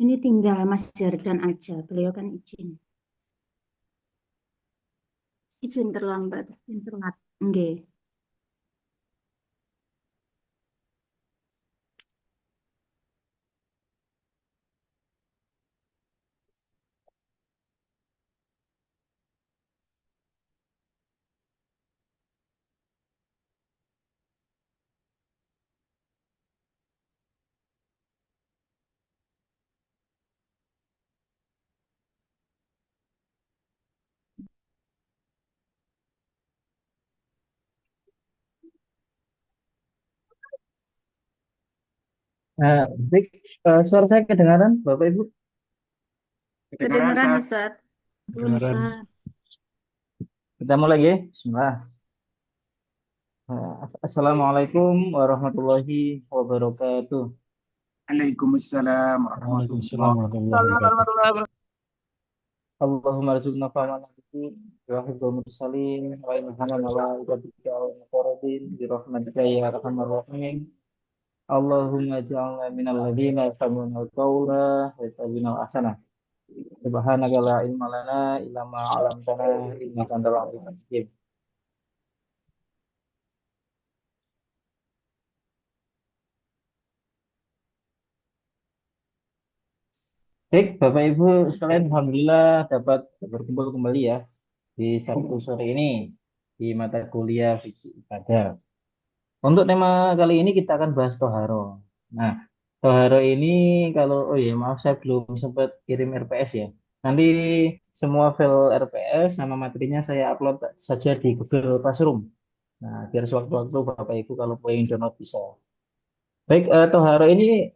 Ini tinggal Mas Jardan aja. Beliau kan izin. Izin terlambat. Internet. Nggih. Baik, suara saya kedengaran, Bapak Ibu? Kedengeran, Ustadz. Belum, Kedengaran. Ustaz. Kita mulai ya. Bismillah. Assalamualaikum warahmatullahi wabarakatuh. Waalaikumsalam Waalaikumsalam warahmatullahi warahmatullahi wabarakatuh. Allahumma arzuqna fahman nabiyin wa hifdzal mursalin wa ilhaman ala ibadika wa muqarrabin bi rahmatika ya arhamar rahimin. Allahumma ja'alna minal ladzina yastami'una al-qawla wa yattabi'una ahsanah. Subhanaka la ilma lana illa ma 'allamtana innaka antal alimul hakim. Baik, Bapak Ibu sekalian, Alhamdulillah dapat berkumpul kembali ya di Sabtu sore ini di mata kuliah Fikih Ibadah. Untuk tema kali ini kita akan bahas Toharo. Nah, Toharo ini kalau, oh ya maaf saya belum sempat kirim RPS ya. Nanti semua file RPS nama materinya saya upload saja di Google Classroom. Nah, biar sewaktu-waktu Bapak Ibu kalau pengen download bisa. Baik, Toharo ini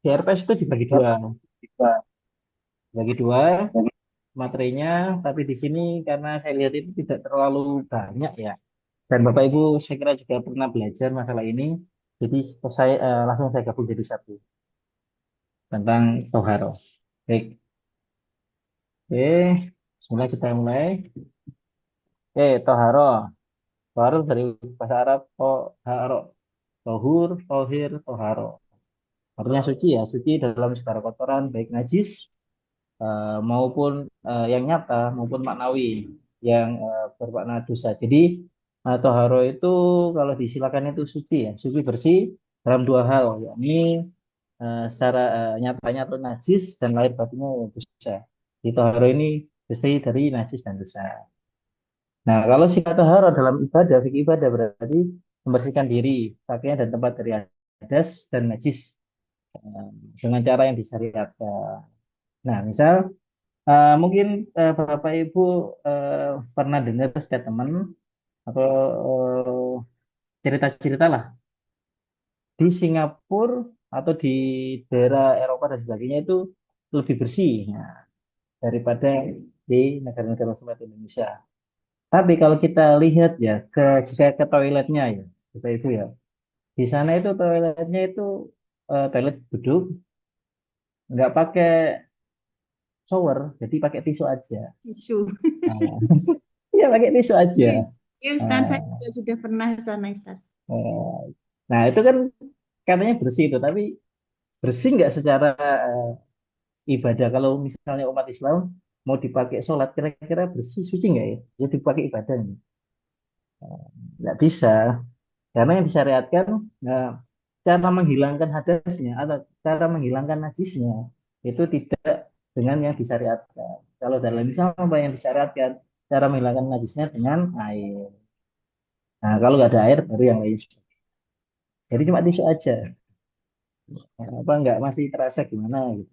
di RPS itu dibagi dua. Bagi dua materinya, tapi di sini karena saya lihat itu tidak terlalu banyak ya. Dan Bapak Ibu saya kira juga pernah belajar masalah ini, jadi saya langsung saya gabung jadi satu tentang toharo. Baik, oke, mulai kita mulai. Oke, toharo, toharo dari bahasa Arab toharo, tohur, tohir, toharo. Artinya suci ya, suci dalam segala kotoran baik najis maupun yang nyata maupun maknawi yang bermakna dosa. Jadi toharo itu kalau disilakan itu suci ya, suci bersih dalam dua hal, yakni secara nyatanya atau najis dan lahir batinnya yang dosa. Di toharo ini bersih dari najis dan dosa. Nah, kalau sifat toharo dalam ibadah, fikih ibadah berarti membersihkan diri, pakaian dan tempat dari hadas dan najis eh, dengan cara yang disyariatkan. Nah, misal mungkin Bapak Ibu pernah dengar statement atau cerita-cerita lah di Singapura atau di daerah Eropa dan sebagainya itu lebih bersih ya, daripada di negara-negara seperti Indonesia. Tapi kalau kita lihat ya jika ke toiletnya ya, Bapak Ibu ya, di sana itu toiletnya itu toilet duduk, nggak pakai shower, jadi pakai tisu aja. Tisu. Nah, iya pakai tisu aja. Ya, Ustaz, Nah, saya juga sudah pernah ke sana, Ustaz. eh, nah, itu kan katanya bersih itu, tapi bersih nggak secara ibadah? Kalau misalnya umat Islam mau dipakai sholat, kira-kira bersih, suci nggak ya? Jadi dipakai ibadah ini. Nggak bisa, karena yang disyariatkan nah, cara menghilangkan hadasnya atau cara menghilangkan najisnya itu tidak dengan yang disyariatkan. Kalau dalam Islam apa yang disyariatkan? Cara menghilangkan najisnya dengan air. Nah, kalau nggak ada air baru yang lain. Jadi cuma tisu aja. Nah, apa nggak masih terasa gimana gitu.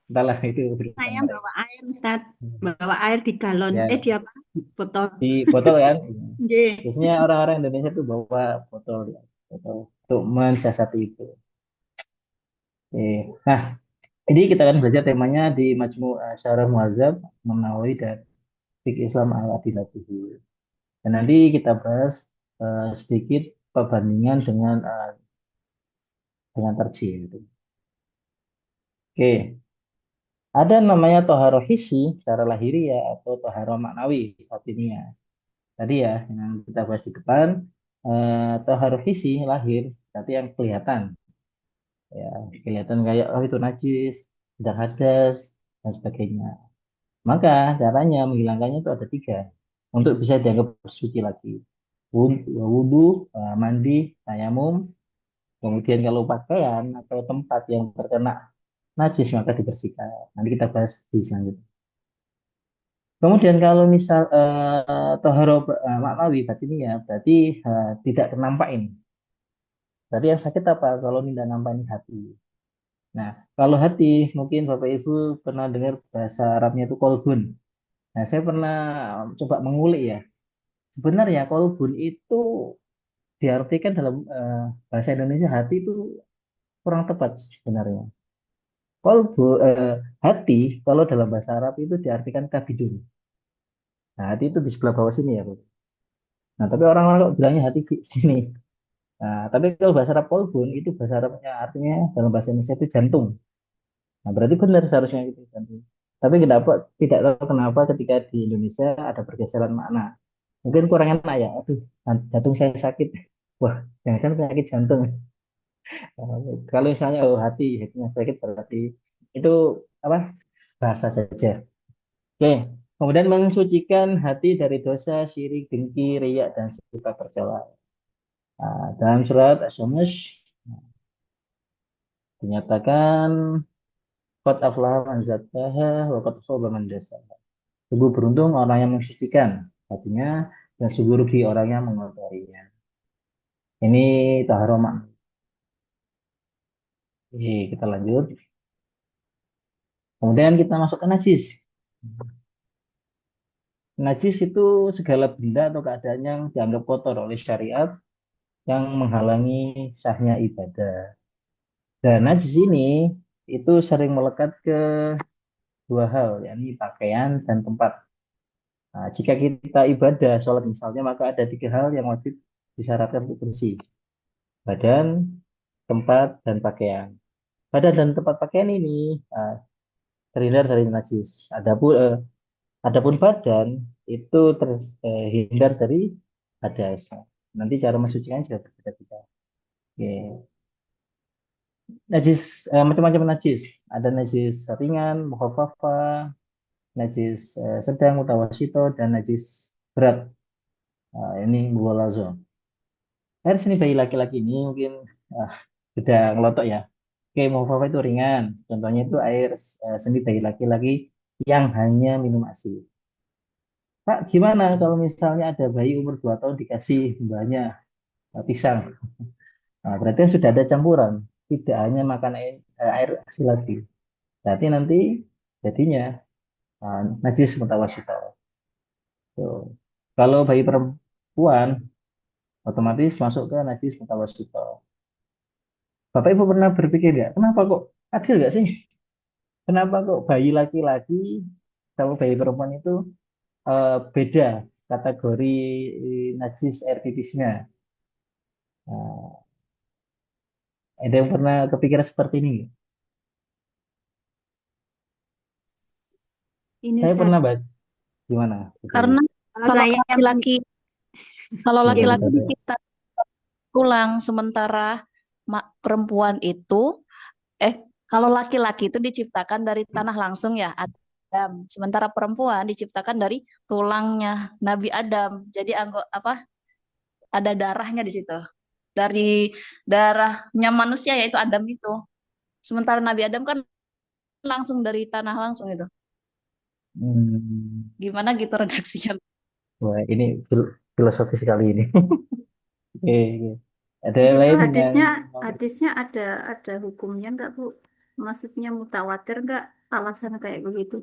Entahlah itu urusan Saya mereka. bawa air, Ustaz. Bawa air di galon. Ya, Di apa? Botol. di botol kan. Nggih. Biasanya orang-orang Indonesia tuh bawa botol, ya, botol untuk mensiasati itu. Oke. Nah, jadi kita akan belajar temanya di Majmu' Syarah Muhadzab Imam Nawawi dan Fiqh Islam al-Adilatihi. Dan nanti kita bahas sedikit perbandingan dengan tarjih gitu. Oke. Ada namanya toharo hissi secara lahiriah atau toharo maknawi batiniyah. Tadi ya yang kita bahas di depan toharo hissi lahir berarti yang kelihatan ya kelihatan kayak oh itu najis sedang hadas, dan sebagainya. Maka caranya menghilangkannya itu ada tiga untuk bisa dianggap bersuci lagi. Wudhu, mandi, tayamum. Kemudian kalau pakaian atau tempat yang terkena najis maka dibersihkan. Nanti kita bahas di selanjutnya. Kemudian kalau misal toharo maknawi batinnya berarti tidak ternampakin. Berarti yang sakit apa? Kalau tidak nampakin hati. Nah, kalau hati mungkin Bapak Ibu pernah dengar bahasa Arabnya itu kolbun. Nah, saya pernah coba mengulik ya. Sebenarnya kolbun itu diartikan dalam bahasa Indonesia hati itu kurang tepat sebenarnya. Hati kalau dalam bahasa Arab itu diartikan kabidun. Nah, hati itu di sebelah bawah sini ya, Bu. Nah, tapi orang-orang kok bilangnya hati di sini. Nah, tapi kalau bahasa Arab kolbun itu bahasa Arabnya artinya dalam bahasa Indonesia itu jantung. Nah, berarti benar seharusnya itu jantung. Tapi kenapa tidak tahu kenapa ketika di Indonesia ada pergeseran makna. Mungkin kurang enak ya. Aduh, jantung saya sakit. Wah, jangan-jangan penyakit jantung. Kalau misalnya hatinya sakit berarti itu apa? Bahasa saja. Oke. Kemudian mensucikan hati dari dosa, syirik, dengki, riya, dan sifat tercela. Nah, dalam surat Asy-Syams dinyatakan qad aflaha man zakkaha wa qad khaba man dassaha. Sungguh beruntung orang yang mensucikan hatinya dan sungguh rugi orang yang mengotorinya. Ini taharah makna. Oke, kita lanjut. Kemudian kita masuk ke najis. Najis itu segala benda atau keadaan yang dianggap kotor oleh syariat yang menghalangi sahnya ibadah. Dan najis ini itu sering melekat ke dua hal, yakni pakaian dan tempat. Nah, jika kita ibadah, sholat misalnya, maka ada tiga hal yang wajib disyaratkan untuk bersih. Badan, tempat, dan pakaian. Badan dan tempat pakaian ini terhindar dari najis. Adapun badan itu terhindar dari hadas. Nanti cara mensucikan juga berbeda-beda. Oke. Najis, macam-macam najis. Ada najis ringan, mukhafafah, najis sedang, mutawasito, dan najis berat. Ini mughalazo. Air seni bayi laki-laki ini mungkin uh, sudah ngelotok ya. Oke, mukhafafah itu ringan. Contohnya itu air seni bayi laki-laki yang hanya minum ASI. Pak, gimana kalau misalnya ada bayi umur 2 tahun dikasih mbahnya pisang? Nah, berarti kan sudah ada campuran. Tidak hanya makan air ASI lagi. Berarti nanti jadinya najis mutawasito. Tuh. Kalau bayi perempuan otomatis masuk ke najis mutawasito. Bapak Ibu pernah berpikir ya, kenapa kok adil nggak sih? Kenapa kok bayi laki-laki sama bayi perempuan itu beda kategori najis air pipisnya? Nah, ada yang pernah kepikiran seperti ini nggak? Ini Saya Ustaz, pernah baca gimana? Karena kalau kalau saya laki-laki kalau Iya, laki-laki bisa tuh. dicipta tulang, sementara perempuan itu kalau laki-laki itu diciptakan dari tanah langsung ya, Adam. Sementara perempuan diciptakan dari tulangnya Nabi Adam. Jadi ada darahnya di situ. Dari darahnya manusia yaitu Adam itu. Sementara Nabi Adam kan langsung dari tanah langsung itu. Hmm, Gimana gitu redaksinya? wah, ini filosofis sekali ini. Oke, oke. Ada yang Itu lain yang hadisnya mau hadisnya ada hukumnya nggak Bu? Maksudnya mutawatir nggak alasan kayak begitu?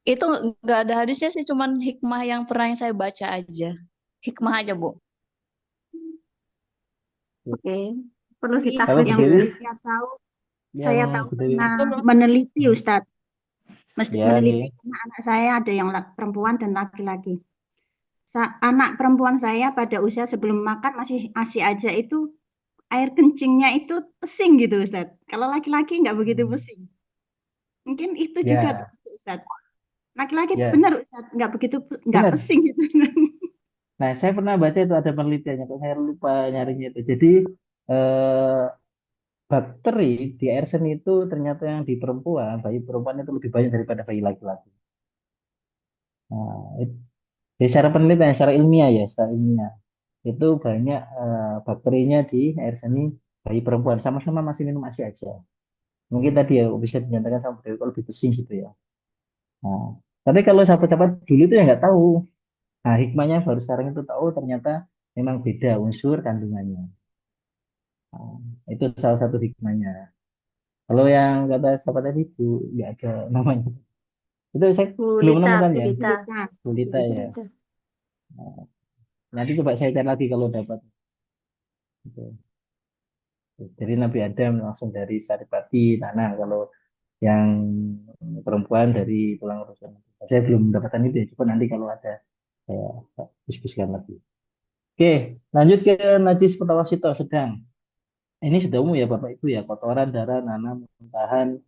Itu nggak ada hadisnya sih, cuman hikmah yang pernah saya baca aja. Hikmah aja, Bu. Oke, perlu kalau ditahfiz yang berdiri juga. saya yang tahu berdiri pernah meneliti Ustaz, ya meneliti nih. karena anak saya ada yang perempuan dan laki-laki. Anak perempuan saya pada usia sebelum makan masih ASI aja itu air kencingnya itu pesing gitu Ustaz. Kalau laki-laki nggak begitu pesing. Mungkin itu juga tuh, Ya, Ustaz. Laki-laki ya, benar Ustaz, nggak benar. pesing gitu. Nah, saya pernah baca itu ada penelitiannya, kok saya lupa nyarinya itu. Jadi, eh, bakteri di air seni itu ternyata yang di perempuan, bayi perempuan itu lebih banyak daripada bayi laki-laki. Nah, jadi secara penelitian, secara ilmiah ya, secara ilmiah itu banyak bakterinya di air seni bayi perempuan, sama-sama masih minum ASI aja. Mungkin tadi ya bisa dinyatakan sama Dewi kalau lebih pesing gitu ya. Nah, tapi kalau sahabat-sahabat dulu itu ya nggak tahu. Nah, hikmahnya baru sekarang itu tahu ternyata memang beda unsur kandungannya. Nah, itu salah satu hikmahnya. Kalau yang kata sahabat tadi itu nggak ada namanya. Itu saya belum Gulita, menemukan ya, gulita, Nah, gulita ya. gulita. Nanti coba saya cari lagi kalau dapat. Gitu. Jadi Nabi Adam langsung dari Saripati tanah. Kalau yang perempuan dari tulang rusuk. Saya belum mendapatkan itu ya. Coba nanti kalau ada saya diskusikan lagi. Oke, lanjut ke najis mutawasito sedang. Ini sudah umum ya Bapak Ibu ya, kotoran, darah, nanah, muntahan,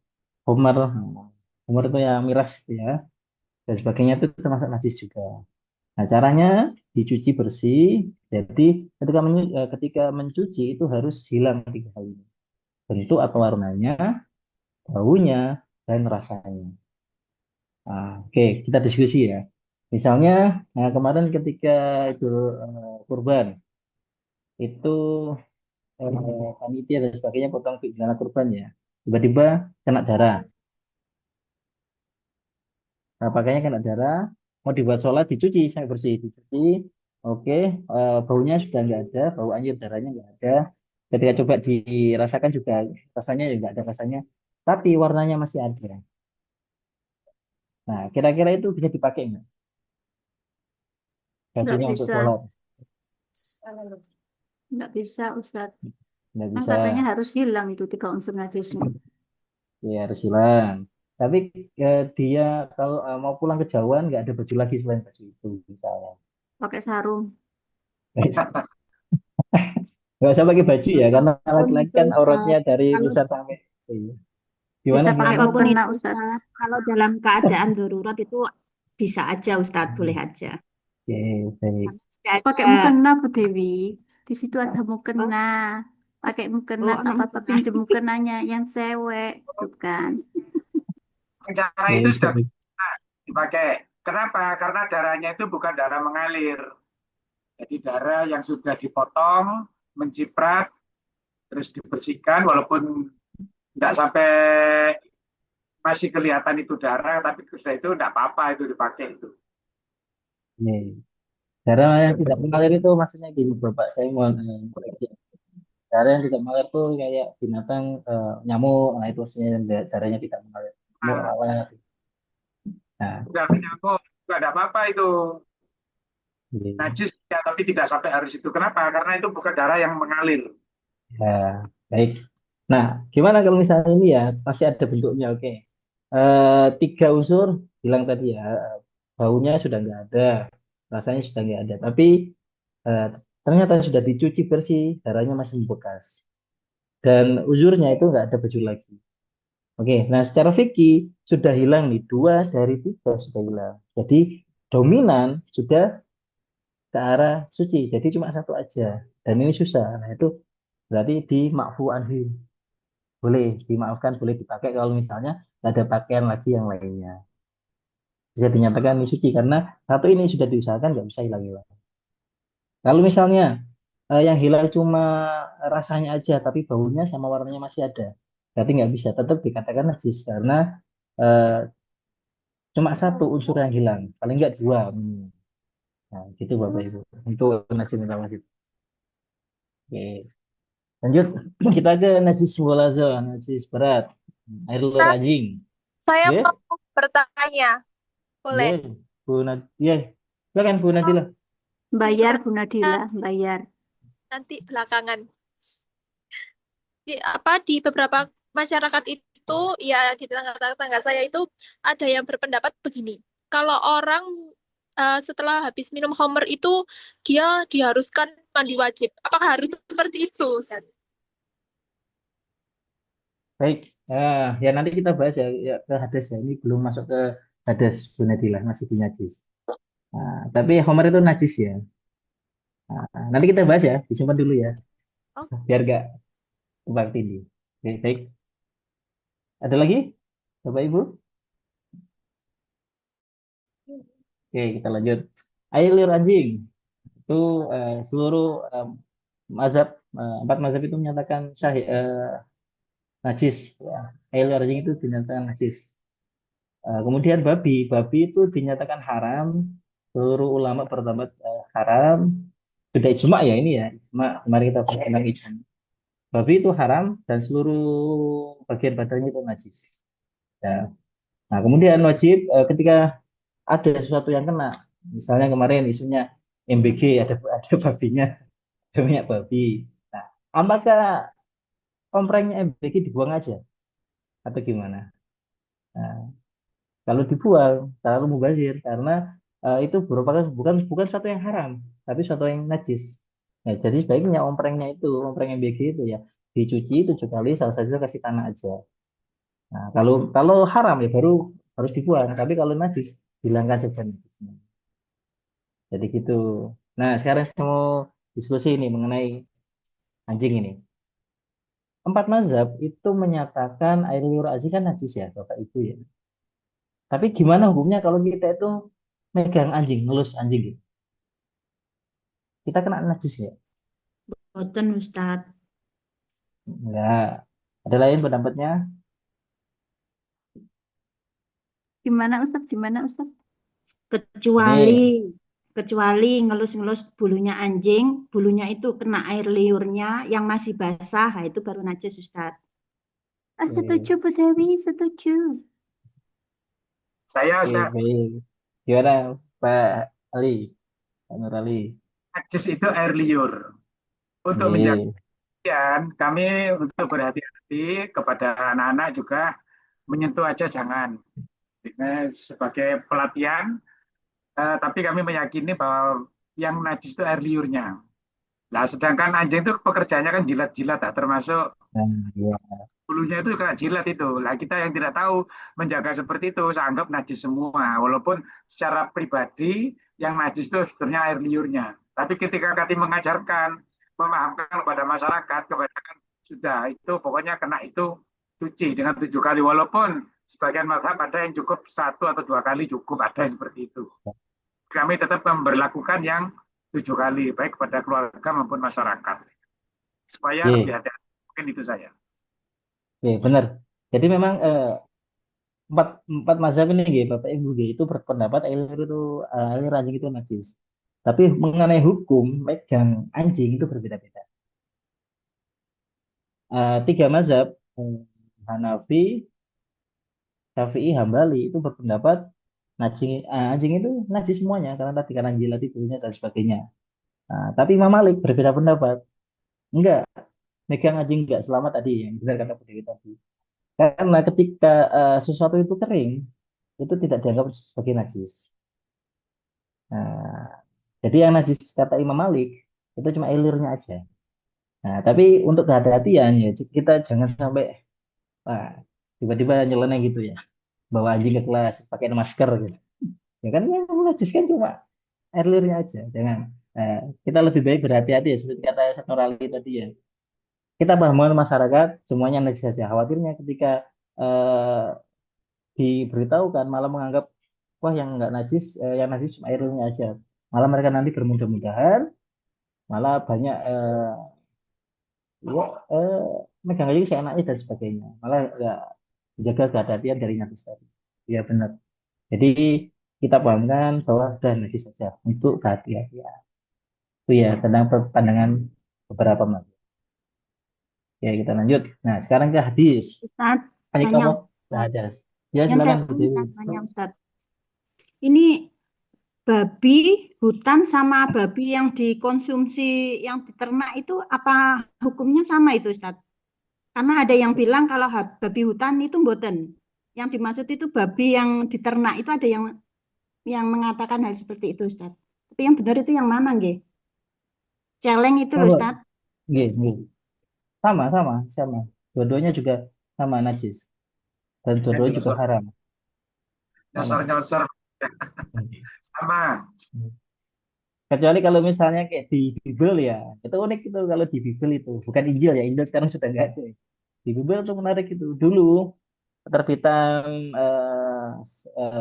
humar. Humar itu ya miras gitu ya. Dan sebagainya itu termasuk najis juga. Nah, caranya dicuci bersih. Jadi ketika mencuci itu harus hilang tiga hal ini. Bentuk atau warnanya, baunya, dan rasanya. Nah, oke, kita diskusi ya. Misalnya, nah kemarin ketika itu kurban, itu panitia dan sebagainya potong pidana kurban ya. Tiba-tiba kena darah. Nah, pakainya kena darah, mau dibuat sholat, dicuci sampai bersih, dicuci. Oke, baunya sudah nggak ada, bau anjir darahnya nggak ada. Ketika coba dirasakan juga rasanya ya nggak ada rasanya, tapi warnanya masih ada. Nah, kira-kira itu bisa dipakai nggak? Nggak Bajunya untuk bisa, sholat, nggak bisa Ustadz. nggak Kan bisa. katanya harus hilang itu tiga unsur najisnya. Ya harus hilang. Tapi dia kalau mau pulang ke Jauhan nggak ada baju lagi selain baju itu misalnya. Pakai sarung. Nggak usah pakai baju ya karena apapun laki-laki itu kan Ustaz, auratnya dari kalau pusar sampai iya. Gimana Bisa pakai gimana? apapun mukena itu Ustadz. Ustaz, kalau dalam keadaan darurat itu bisa aja Ustaz, boleh aja. Oke, baik. Tidak Pakai ada. mukena Bu Dewi. Di situ ada mukena. Pakai mukena, Oh, tak apa-apa pinjem mukenanya yang cewek, tuh kan. Cara itu Baik, sudah baik. bisa dipakai. Kenapa? Karena darahnya itu bukan darah mengalir. Jadi darah yang sudah dipotong, menciprat, terus dibersihkan, walaupun nggak sampai masih kelihatan itu darah, tapi sudah itu nggak apa-apa itu dipakai itu. Oke. Cara yang tidak mengalir itu maksudnya gini Bapak, saya mau koreksi. Cara yang tidak mengalir itu kayak binatang nyamuk, nah itu maksudnya yang darahnya tidak mengalir. Nyamuk, Nah, lalat. Nah, udah menyangkut, nggak ada apa-apa itu. oke. Najis ya, tapi tidak sampai harus itu. Kenapa? Karena itu bukan darah yang mengalir. Ya, baik. Nah, gimana kalau misalnya ini ya masih ada bentuknya, oke. Tiga unsur hilang tadi ya, baunya sudah nggak ada, rasanya sudah nggak ada, tapi eh, ternyata sudah dicuci bersih, darahnya masih membekas, dan uzurnya itu nggak ada baju lagi. Oke, nah secara fikih sudah hilang nih, dua dari tiga sudah hilang. Jadi dominan sudah ke arah suci, jadi cuma satu aja, dan ini susah. Nah itu berarti di ma'fu anhu. Boleh dimaafkan, boleh dipakai kalau misalnya nggak ada pakaian lagi yang lainnya. Bisa dinyatakan ini suci karena satu ini sudah diusahakan nggak bisa hilang-hilang. Kalau misalnya yang hilang cuma rasanya aja, tapi baunya sama warnanya masih ada, berarti nggak bisa, tetap dikatakan najis karena eh, cuma satu unsur yang hilang, paling nggak dua. Nah, gitu Bapak Ibu. Untuk najis utama itu. Oke. Lanjut, kita ke najis mughaladha, najis berat, air liur Nah, anjing. saya Ya, mau bertanya, boleh? boleh. Bu Nadia, silakan Bu Kalau Nadila. Bayar Bu ibaratnya Nadila, bayar. nanti belakangan. Di beberapa masyarakat itu, ya di tetangga-tetangga saya itu ada yang berpendapat begini. Kalau orang setelah habis minum Homer itu, dia diharuskan mandi wajib. Apakah harus seperti itu, Ustaz? Baik, ya nanti kita bahas ya ke hadas ya. Ini belum masuk ke hadas Bu Nadila, masih di najis. Nah, tapi Homer itu najis ya. Nah, nanti kita bahas ya, disimpan dulu ya, Oh, biar gak tumpang tindih. Oke, baik. Ada lagi, Bapak Ibu? Oke, kita lanjut. Air liur anjing itu seluruh mazhab, empat mazhab itu menyatakan sahih, najis. Ya. Air liur anjing itu dinyatakan najis. Kemudian babi itu dinyatakan haram. Seluruh ulama berpendapat haram. Sudah ijma ya ini ya, ijma. Mari kita bahas tentang ijma. Babi itu haram dan seluruh bagian badannya itu najis. Ya. Nah, kemudian wajib ketika ada sesuatu yang kena, misalnya kemarin isunya MBG, ada babinya, ada minyak babi. Nah, apakah komprengnya MBG dibuang aja atau gimana? Nah, kalau dibuang terlalu mubazir karena itu merupakan bukan bukan satu yang haram, tapi satu yang najis. Nah, jadi sebaiknya ompreng MBG itu ya dicuci 7 kali, salah satu kasih tanah aja. Nah, kalau haram ya baru harus dibuang, tapi kalau najis hilangkan saja najisnya. Jadi gitu. Nah, sekarang saya mau diskusi ini mengenai anjing ini. Empat mazhab itu menyatakan air liur anjing kan najis ya, Bapak Ibu ya. Tapi gimana hukumnya kalau kita itu megang anjing, ngelus anjing gitu? Kita kena najis ya? Boten Ustadz. Enggak. Ada lain pendapatnya? Gimana Ustadz? Gimana Ustadz? Kecuali ngelus-ngelus bulunya anjing, bulunya itu kena air liurnya yang masih basah, nah itu baru najis Ustadz. Setuju Bu Dewi, setuju. Saya Oke, baik. Gimana Pak Ali? Pak Nur Ali? najis itu air liur. Untuk menjaga Oke. kebersihan, kami untuk berhati-hati kepada anak-anak juga menyentuh aja jangan. Sebagai pelatihan, tapi kami meyakini bahwa yang najis itu air liurnya. Nah, sedangkan anjing itu pekerjaannya kan jilat-jilat, termasuk Nah, ya. bulunya itu kena jilat itu. Lah kita yang tidak tahu menjaga seperti itu, saya anggap najis semua. Walaupun secara pribadi yang najis itu sebenarnya air liurnya. Tapi ketika kami mengajarkan, memahamkan kepada masyarakat, kebanyakan sudah itu pokoknya kena itu cuci dengan 7 kali. Walaupun sebagian mazhab ada yang cukup 1 atau 2 kali cukup, ada yang seperti itu. Kami tetap memberlakukan yang 7 kali, baik kepada keluarga maupun masyarakat. Supaya Oke, lebih hati-hati. Mungkin itu saja. oke, benar. Jadi memang empat mazhab ini gitu, Bapak Ibu gitu, itu berpendapat air anjing itu najis. Tapi mengenai hukum megang anjing itu berbeda-beda. Tiga mazhab, Hanafi, Syafi'i, Hambali itu berpendapat anjing itu najis semuanya karena jilat ibunya dan sebagainya. Nah, tapi Imam Malik berbeda pendapat. Enggak, megang anjing enggak selamat tadi yang benar kata Bu Dewi tadi. Karena ketika sesuatu itu kering, itu tidak dianggap sebagai najis. Nah, jadi yang najis kata Imam Malik itu cuma ilirnya aja. Nah, tapi untuk kehati-hatian ya kita jangan sampai wah, tiba-tiba nyeleneh gitu ya, bawa anjing ke kelas pakai masker gitu. Ya kan yang najis kan cuma air liurnya aja. Jangan. Nah, kita lebih baik berhati-hati ya seperti kata Sanorali tadi ya. Kita bangun masyarakat semuanya najis saja. Khawatirnya ketika eh, diberitahukan malah menganggap wah yang najis cuma air liurnya aja. Malah mereka nanti bermudah-mudahan malah banyak ya, megang aja seenaknya dan sebagainya. Malah nggak jaga kehati-hatian dari najis tadi. Ya benar. Jadi kita pahamkan bahwa sudah najis saja untuk kehati-hatian. Itu ya tentang pandangan beberapa mazhab. Ya kita lanjut. Nah sekarang ke hadis. Ustadz, Tadi tanya kamu Ustadz. ada. Ya Yang saya silakan Bu Dewi. tanya Ustadz. Ini babi hutan sama babi yang dikonsumsi, yang diternak itu apa hukumnya sama itu Ustadz? Karena ada yang bilang kalau babi hutan itu mboten. Yang dimaksud itu babi yang diternak itu ada yang mengatakan hal seperti itu Ustadz. Tapi yang benar itu yang mana nggih? Celeng itu loh Sama, Ustadz. nggih, nggih. Sama. Dua-duanya juga sama najis dan dua-duanya juga haram. Sama. Nyosor-nyosor sama. Kecuali kalau misalnya kayak di Bible ya, itu unik itu kalau di Bible itu bukan Injil ya, Injil sekarang sudah nggak ada. Di Google tuh menarik itu. Dulu terbitan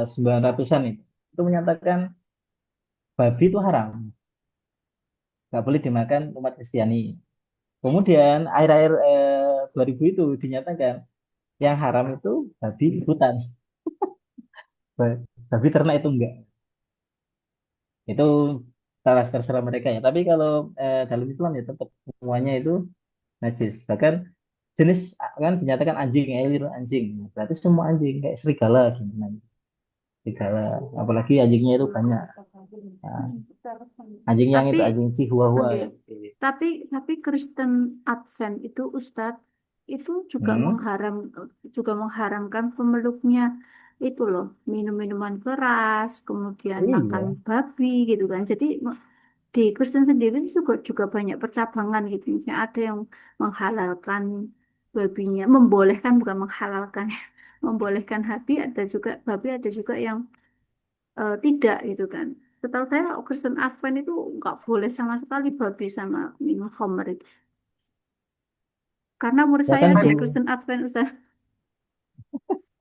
900-an itu menyatakan babi itu haram, nggak boleh dimakan umat Kristiani. Kemudian akhir-akhir 2000 itu dinyatakan yang haram itu babi hutan, babi ternak itu enggak. Itu terserah mereka ya. Tapi kalau dalam Islam ya tetap semuanya itu najis. Bahkan jenis kan dinyatakan anjing, elir anjing. Berarti semua anjing kayak serigala gitu. Serigala, apalagi anjingnya itu banyak. Nah, anjing yang itu Tapi anjing Chihuahua oke. ya. Tapi Kristen Advent itu Ustadz itu Hmm. juga mengharamkan pemeluknya itu loh, minum minuman keras, kemudian makan Iya. babi gitu kan. Jadi di Kristen sendiri juga banyak percabangan gitu. Misalnya ada yang menghalalkan babinya, membolehkan bukan menghalalkan, membolehkan babi ada juga yang tidak gitu kan. Setahu saya Kristen Advent itu nggak boleh sama sekali babi sama minum khamr itu. Karena menurut Ya saya kan ada bu. yang Kristen Advent Ustaz.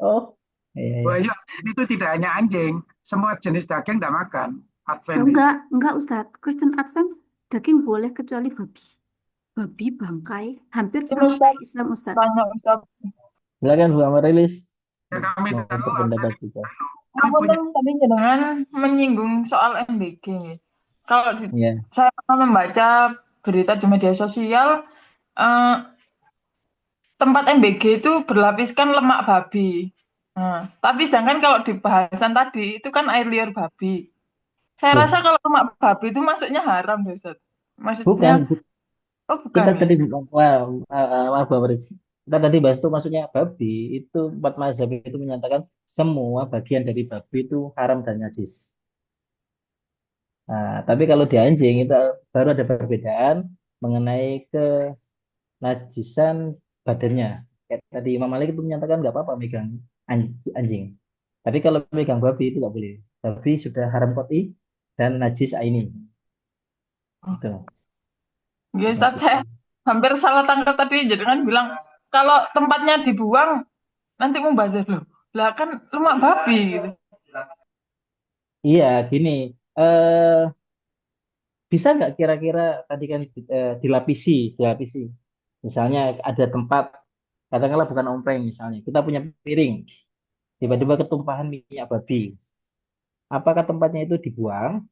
Oh, iya, iya. Wah, iya, itu tidak hanya anjing, semua jenis daging tidak makan Advent itu. Enggak Ustaz. Kristen Advent daging boleh kecuali babi. Babi bangkai hampir Ini sama Ustaz, kayak Islam Ustaz. tanya Ustaz. Silakan Bu Amarilis Yang kami mau tahu berpendapat juga. kami punya Tadi jenengan menyinggung soal MBG. Kalau Iya. saya pernah membaca berita di media sosial, eh, tempat MBG itu berlapiskan lemak babi. Nah, tapi sedangkan kalau di bahasan tadi itu kan air liur babi. Saya Loh, rasa kalau lemak babi itu masuknya haram, deh, Ustaz. Maksudnya, bukan. oh bukan Kita ya? tadi maaf Bu Amarilis. Kita tadi bahas itu maksudnya babi itu empat mazhab itu menyatakan semua bagian dari babi itu haram dan najis. Nah, tapi kalau di anjing itu baru ada perbedaan mengenai kenajisan badannya. Kayak tadi Imam Malik itu menyatakan nggak apa-apa megang anjing. Tapi kalau megang babi itu nggak boleh. Babi sudah haram qat'i dan najis aini. Itu. Ya, Ustaz, saya hampir salah tangkap tadi. Jangan bilang kalau tempatnya dibuang nanti membazir loh. Lah kan lemak babi gitu. Iya, gini. Eh bisa nggak kira-kira tadi kan dilapisi. Misalnya ada tempat, katakanlah bukan ompeng misalnya. Kita punya piring, tiba-tiba ketumpahan minyak babi. Apakah tempatnya itu dibuang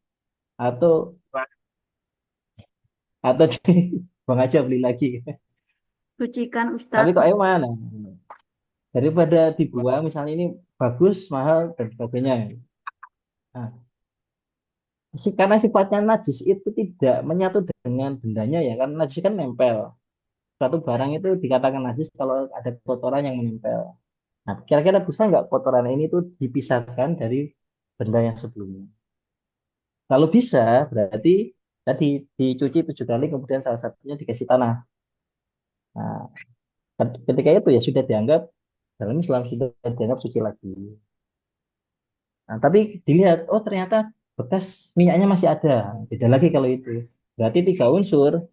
atau dibuang aja beli lagi? Sucikan Tapi Ustaz. kok mana? Daripada dibuang, misalnya ini bagus, mahal dan sebagainya. Nah, karena sifatnya najis itu tidak menyatu dengan bendanya ya, kan najis kan nempel. Suatu barang itu dikatakan najis kalau ada kotoran yang menempel. Nah, kira-kira bisa nggak kotoran ini tuh dipisahkan dari benda yang sebelumnya? Kalau bisa, berarti tadi dicuci 7 kali, kemudian salah satunya dikasih tanah. Nah, ketika itu ya sudah dianggap dalam Islam sudah dianggap suci lagi. Nah, tapi dilihat, oh ternyata bekas minyaknya masih ada. Beda lagi kalau itu. Berarti 3 unsur,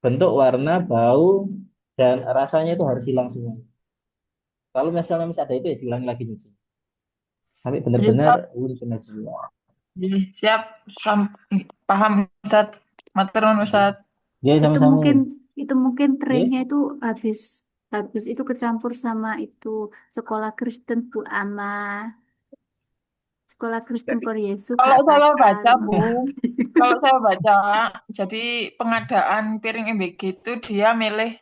bentuk, warna, bau, dan rasanya itu harus hilang semua. Kalau misalnya masih ada itu ya diulangi lagi nyuci. Sampai Ya, benar-benar Ustaz. unsur najis. Ya, siap. Paham Ustaz. Matur nuwun Ustaz. Ya, Itu sama-sama. mungkin Ya, trennya itu habis habis itu kecampur sama itu sekolah Kristen Bu Ama, sekolah Kristen jadi Korea Yesus Kalau saya baca, katakan. Bu, kalau saya baca, jadi pengadaan piring MBG itu dia milih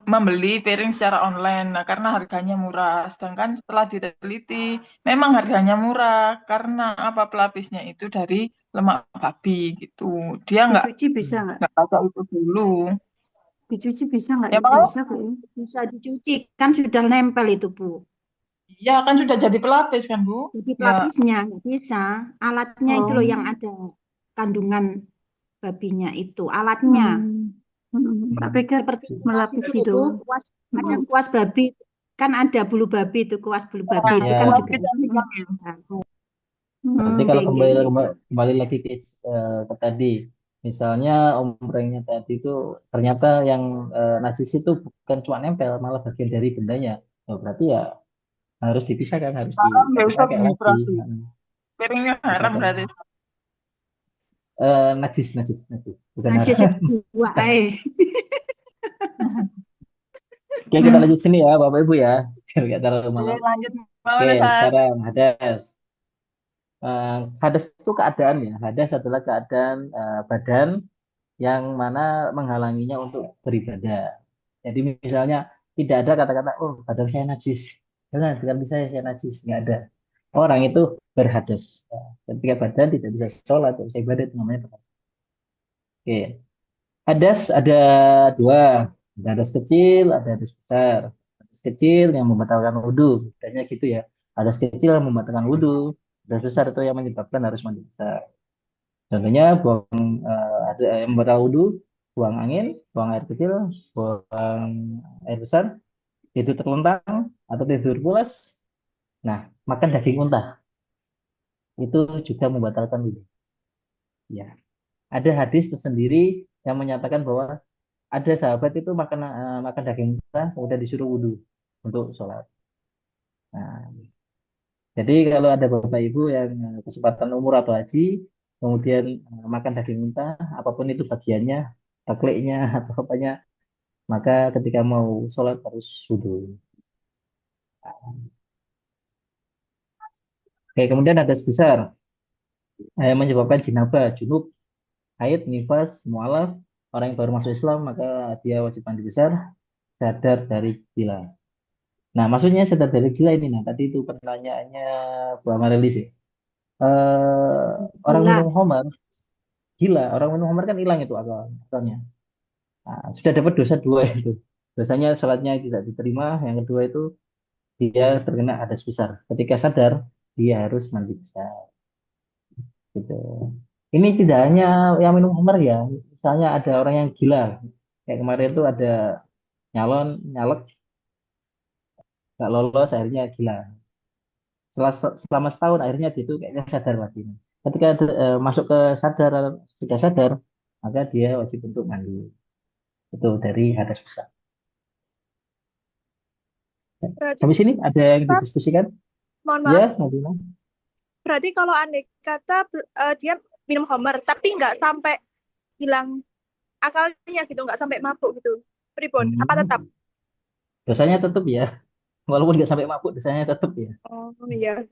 membeli piring secara online, nah, karena harganya murah. Sedangkan setelah diteliti, memang harganya murah karena apa pelapisnya itu dari lemak babi gitu. Dia Dicuci bisa nggak? nggak baca itu dulu. Dicuci bisa nggak Ya itu? makanya, Bisa kok ya. Bisa dicuci, kan sudah nempel itu, Bu. ya kan sudah jadi pelapis kan Bu? Jadi Ya, pelapisnya nggak bisa. Alatnya itu loh yang Oh. ada kandungan babinya itu. Alatnya. Tak pikir Seperti kuas melapis itu itu. loh, Bu. Ada kuas babi. Kan ada bulu babi itu, kuas bulu babi itu ya. kan juga. pelapis yang diambil. Nanti kalau Oke, oke, kembali oke. kembali lagi ke tadi, Misalnya ombrengnya tadi itu ternyata yang najis itu bukan cuma nempel, malah bagian dari bendanya. Oh, berarti ya harus dipisahkan, harus Haram ya Ustaz dipakai ini lagi. berarti. Piringnya haram Dipakai. berarti. Najis, najis, najis, bukan Najis haram. itu dua, Oke, kita lanjut sini ya, Bapak Ibu ya, biar nggak terlalu Oke, malam. lanjut. Oke, Mawar Ustaz. sekarang hadas. Hadas itu keadaan ya. Hadas adalah keadaan badan yang mana menghalanginya untuk beribadah. Jadi misalnya tidak ada kata-kata, oh badan saya najis. Jangan, bukan saya najis. Nggak ada. Orang itu berhadas. Ya, ketika badan tidak bisa sholat, tidak bisa ibadah, itu namanya berhadas. Oke. Hadas ada dua. Ada hadas kecil, ada hadas besar. Hadas kecil yang membatalkan wudhu. Bedanya gitu ya. Hadas kecil yang membatalkan wudhu. Hadas besar itu yang menyebabkan harus mandi besar. Contohnya buang ada yang membatalkan wudhu, buang angin, buang air kecil, buang air besar, tidur terlentang atau tidur pulas. Nah, makan daging unta itu juga membatalkan wudhu. Ya, ada hadis tersendiri yang menyatakan bahwa ada sahabat itu makan daging unta kemudian disuruh wudhu untuk sholat. Nah, jadi kalau ada bapak ibu yang kesempatan umur atau haji, kemudian makan daging unta, apapun itu bagiannya, takleknya atau apanya, maka ketika mau sholat harus wudhu. Oke, kemudian ada sebesar yang menyebabkan jinabah, junub, haid, nifas, mualaf, orang yang baru masuk Islam maka dia wajib mandi besar, sadar dari gila. Nah, maksudnya sadar dari gila ini, nah tadi itu pertanyaannya Bu Amarelis ya. Eh, orang gila. minum khamar, gila, orang minum khamar kan hilang itu akalnya. Nah, sudah dapat dosa dua itu. Dosanya sholatnya tidak diterima, yang kedua itu dia terkena hadas besar. Ketika sadar, dia harus mandi besar. Gitu. Ini tidak hanya yang minum khamar ya, misalnya ada orang yang gila. Kayak kemarin itu ada nyalon, nyalek, nggak lolos, akhirnya gila. Selama setahun akhirnya dia itu kayaknya sadar lagi. Ketika masuk ke sadar, sudah sadar, maka dia wajib untuk mandi. Itu dari hadas besar. Berarti, Sampai sini ada yang Pak, didiskusikan? mohon Ya, maaf. Nabila. Berarti kalau andai kata dia minum khamar, tapi nggak sampai hilang akalnya gitu, nggak sampai mabuk gitu. Pripun? Apa tetap? Dosanya tetap ya. Walaupun nggak sampai mabuk, dosanya tetap ya. Oh iya.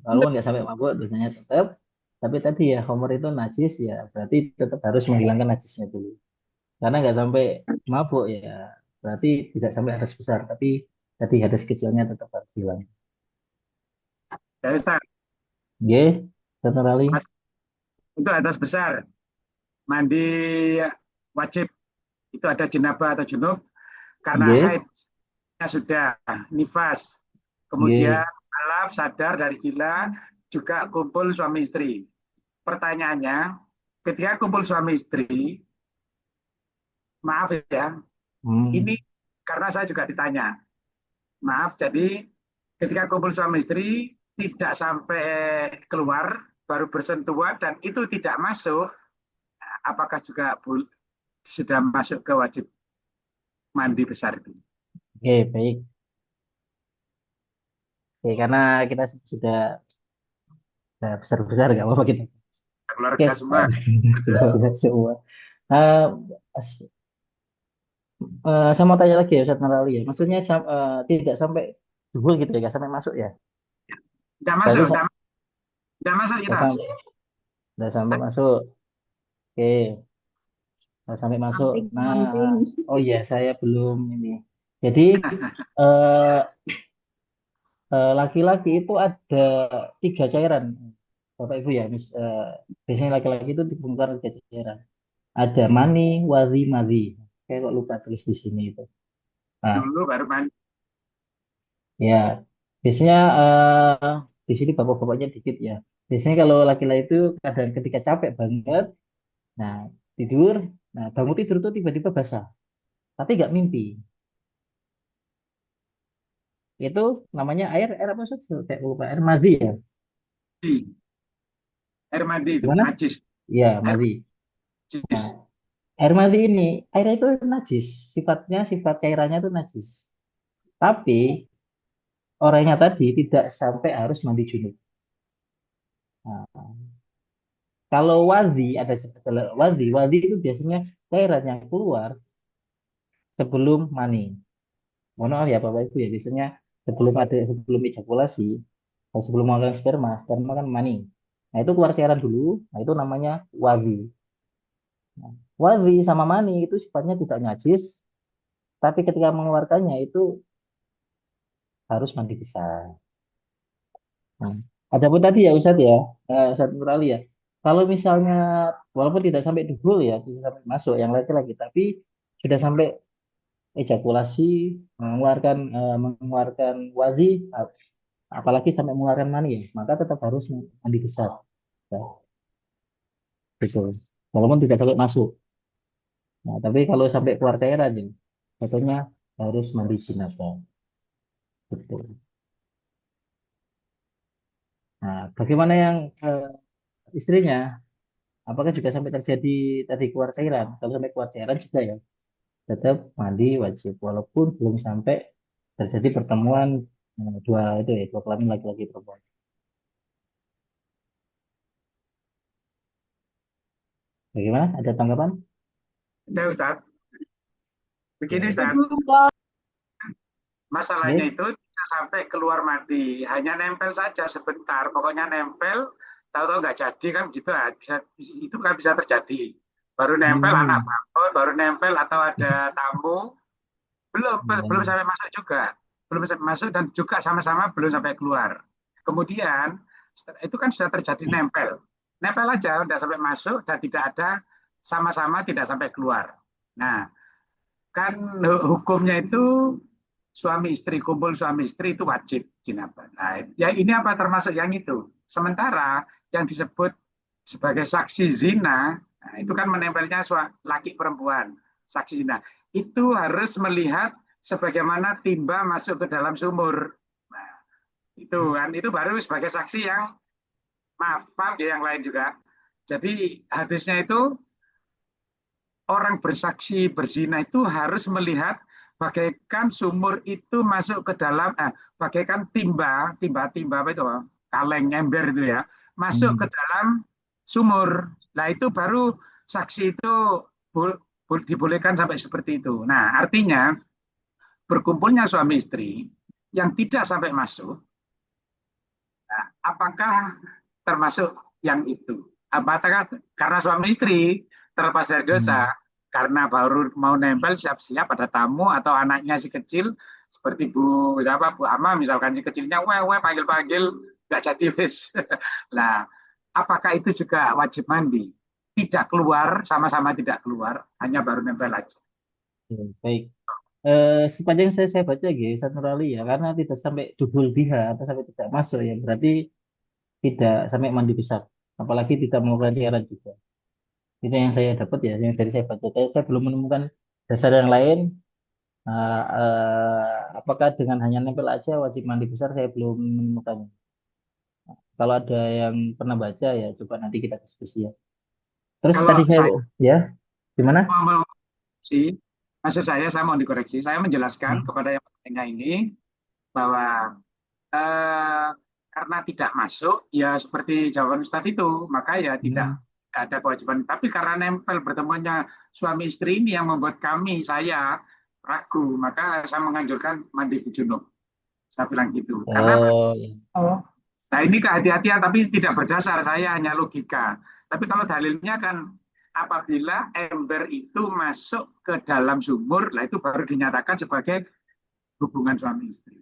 Walaupun nggak sampai mabuk, dosanya tetap. Tapi tadi ya, homer itu najis ya, berarti tetap harus menghilangkan najisnya dulu. Karena nggak sampai mabuk ya, berarti tidak sampai hadas besar. Tapi tadi hadas kecilnya tetap harus hilang. Ya Ustaz, Oke, Dr. Ali. Mas, itu hadas besar. Mandi wajib itu ada jenabah atau junub karena Oke, haidnya sudah nifas. Kemudian oke. alaf sadar dari gila juga kumpul suami istri. Pertanyaannya, ketika kumpul suami istri, maaf ya, ini karena saya juga ditanya. Maaf, jadi ketika kumpul suami istri tidak sampai keluar, baru bersentuhan dan itu tidak masuk, apakah juga sudah masuk ke wajib mandi besar itu? Oke, baik. Oke, karena kita sudah besar-besar, nggak apa-apa kita. Oke, Keluarga semua. keluarga semua. Eh, saya mau tanya lagi ya, Ustaz Nurali ya. Maksudnya tidak sampai dubul gitu ya, nggak sampai masuk ya. Tidak Berarti masuk, tidak masuk nggak kita. sampai masuk. Oke, nggak sampai masuk. Samping, Nah, samping. oh iya, saya belum ini. Jadi eh, laki-laki itu ada 3 cairan, Bapak Ibu ya. Biasanya laki-laki itu dikumpulkan 3 cairan. Ada mani, wazi, madhi. Saya kok lupa tulis di sini itu. Nah, Dulu baru mandi. ya, biasanya di sini bapak-bapaknya dikit ya. Biasanya kalau laki-laki itu kadang ketika capek banget, nah tidur, nah bangun tidur tuh tiba-tiba basah, tapi nggak mimpi. Itu namanya air apa sih? Kayak lupa air madhi ya. Air mandi itu, Gimana? najis. Iya, Air madhi. Nah, air mandi ini, airnya itu najis. Sifat cairannya itu najis. Tapi orangnya tadi tidak sampai harus mandi junub. Nah, kalau wadi itu biasanya cairan yang keluar sebelum mani. Mohon maaf ya Bapak Ibu ya, biasanya sebelum ejakulasi, atau sebelum mengeluarkan sperma kan mani. Nah itu keluar cairan dulu, nah itu namanya wadi. Nah, wadi sama mani itu sifatnya tidak najis, tapi ketika mengeluarkannya itu harus mandi besar. Nah, adapun tadi ya Ustadz ya, Ustadz Nurali ya, kalau misalnya walaupun tidak sampai dubul ya, tidak sampai masuk yang laki-laki, tapi sudah sampai ejakulasi, mengeluarkan wadi, apalagi sampai mengeluarkan mani ya, maka tetap harus mandi besar. Ya, betul. Walaupun tidak sampai masuk. Nah, tapi kalau sampai keluar cairan ya, contohnya harus mandi jinabah. Betul. Nah, bagaimana yang istrinya? Apakah juga sampai terjadi tadi keluar cairan? Kalau sampai keluar cairan juga ya, tetap mandi wajib, walaupun belum sampai terjadi pertemuan dua kelamin laki-laki perempuan. Bagaimana? Ada tanggapan? Ada Ustaz. Begini Ya. Ustaz, masalahnya Oke. itu tidak sampai keluar mandi, hanya nempel saja sebentar, pokoknya nempel, tahu-tahu nggak jadi kan gitu, itu kan bisa terjadi. Baru nempel anak Hmm. bangun, baru nempel atau ada tamu, belum Ya. sampai masuk juga, belum sampai masuk dan juga sama-sama belum sampai keluar. Kemudian itu kan sudah terjadi nempel, nempel aja udah sampai masuk dan tidak ada sama-sama tidak sampai keluar. Nah, kan hukumnya itu suami istri itu wajib jinabah. Nah, ya ini apa termasuk yang itu. Sementara yang disebut sebagai saksi zina, nah, itu kan menempelnya laki perempuan, saksi zina. Itu harus melihat sebagaimana timba masuk ke dalam sumur. Nah, itu baru sebagai saksi yang maaf ya yang lain juga. Jadi hadisnya itu orang bersaksi berzina itu harus melihat bagaikan sumur itu masuk ke dalam bagaikan timba apa itu kaleng ember itu ya masuk ke Hmm. dalam sumur. Nah itu baru saksi itu dibolehkan sampai seperti itu. Nah artinya berkumpulnya suami istri yang tidak sampai masuk, nah, apakah termasuk yang itu? Apakah karena suami istri terlepas dari Hmm. dosa, karena baru mau nempel siap-siap ada tamu atau anaknya si kecil seperti Bu Ama misalkan si kecilnya wewe panggil-panggil nggak jadi wis. Nah, apakah itu juga wajib mandi? Tidak keluar, sama-sama tidak keluar, hanya baru nempel aja. Ya, baik. Sepanjang saya baca gitu, Ustadz Nurali ya, karena tidak sampai dubul biha atau sampai tidak masuk ya, berarti tidak sampai mandi besar, apalagi tidak melakukan cairan juga. Itu yang saya dapat ya, yang dari saya baca. Saya belum menemukan dasar yang lain. Apakah dengan hanya nempel aja wajib mandi besar? Saya belum menemukannya. Kalau ada yang pernah baca ya, coba nanti kita diskusi ya. Terus Kalau tadi saya, saya ya, gimana? mau sih, maksud saya mau dikoreksi, saya menjelaskan Hmm. kepada yang bertanya ini bahwa eh, karena tidak masuk, ya seperti jawaban Ustadz itu, maka ya Hmm. tidak ada kewajiban. Tapi karena nempel bertemuannya suami istri ini yang membuat saya ragu, maka saya menganjurkan mandi junub. Saya bilang gitu. Karena Oh, ya. nah ini kehati-hatian tapi tidak berdasar, saya hanya logika. Tapi kalau dalilnya kan apabila ember itu masuk ke dalam sumur, lah itu baru dinyatakan sebagai hubungan suami istri.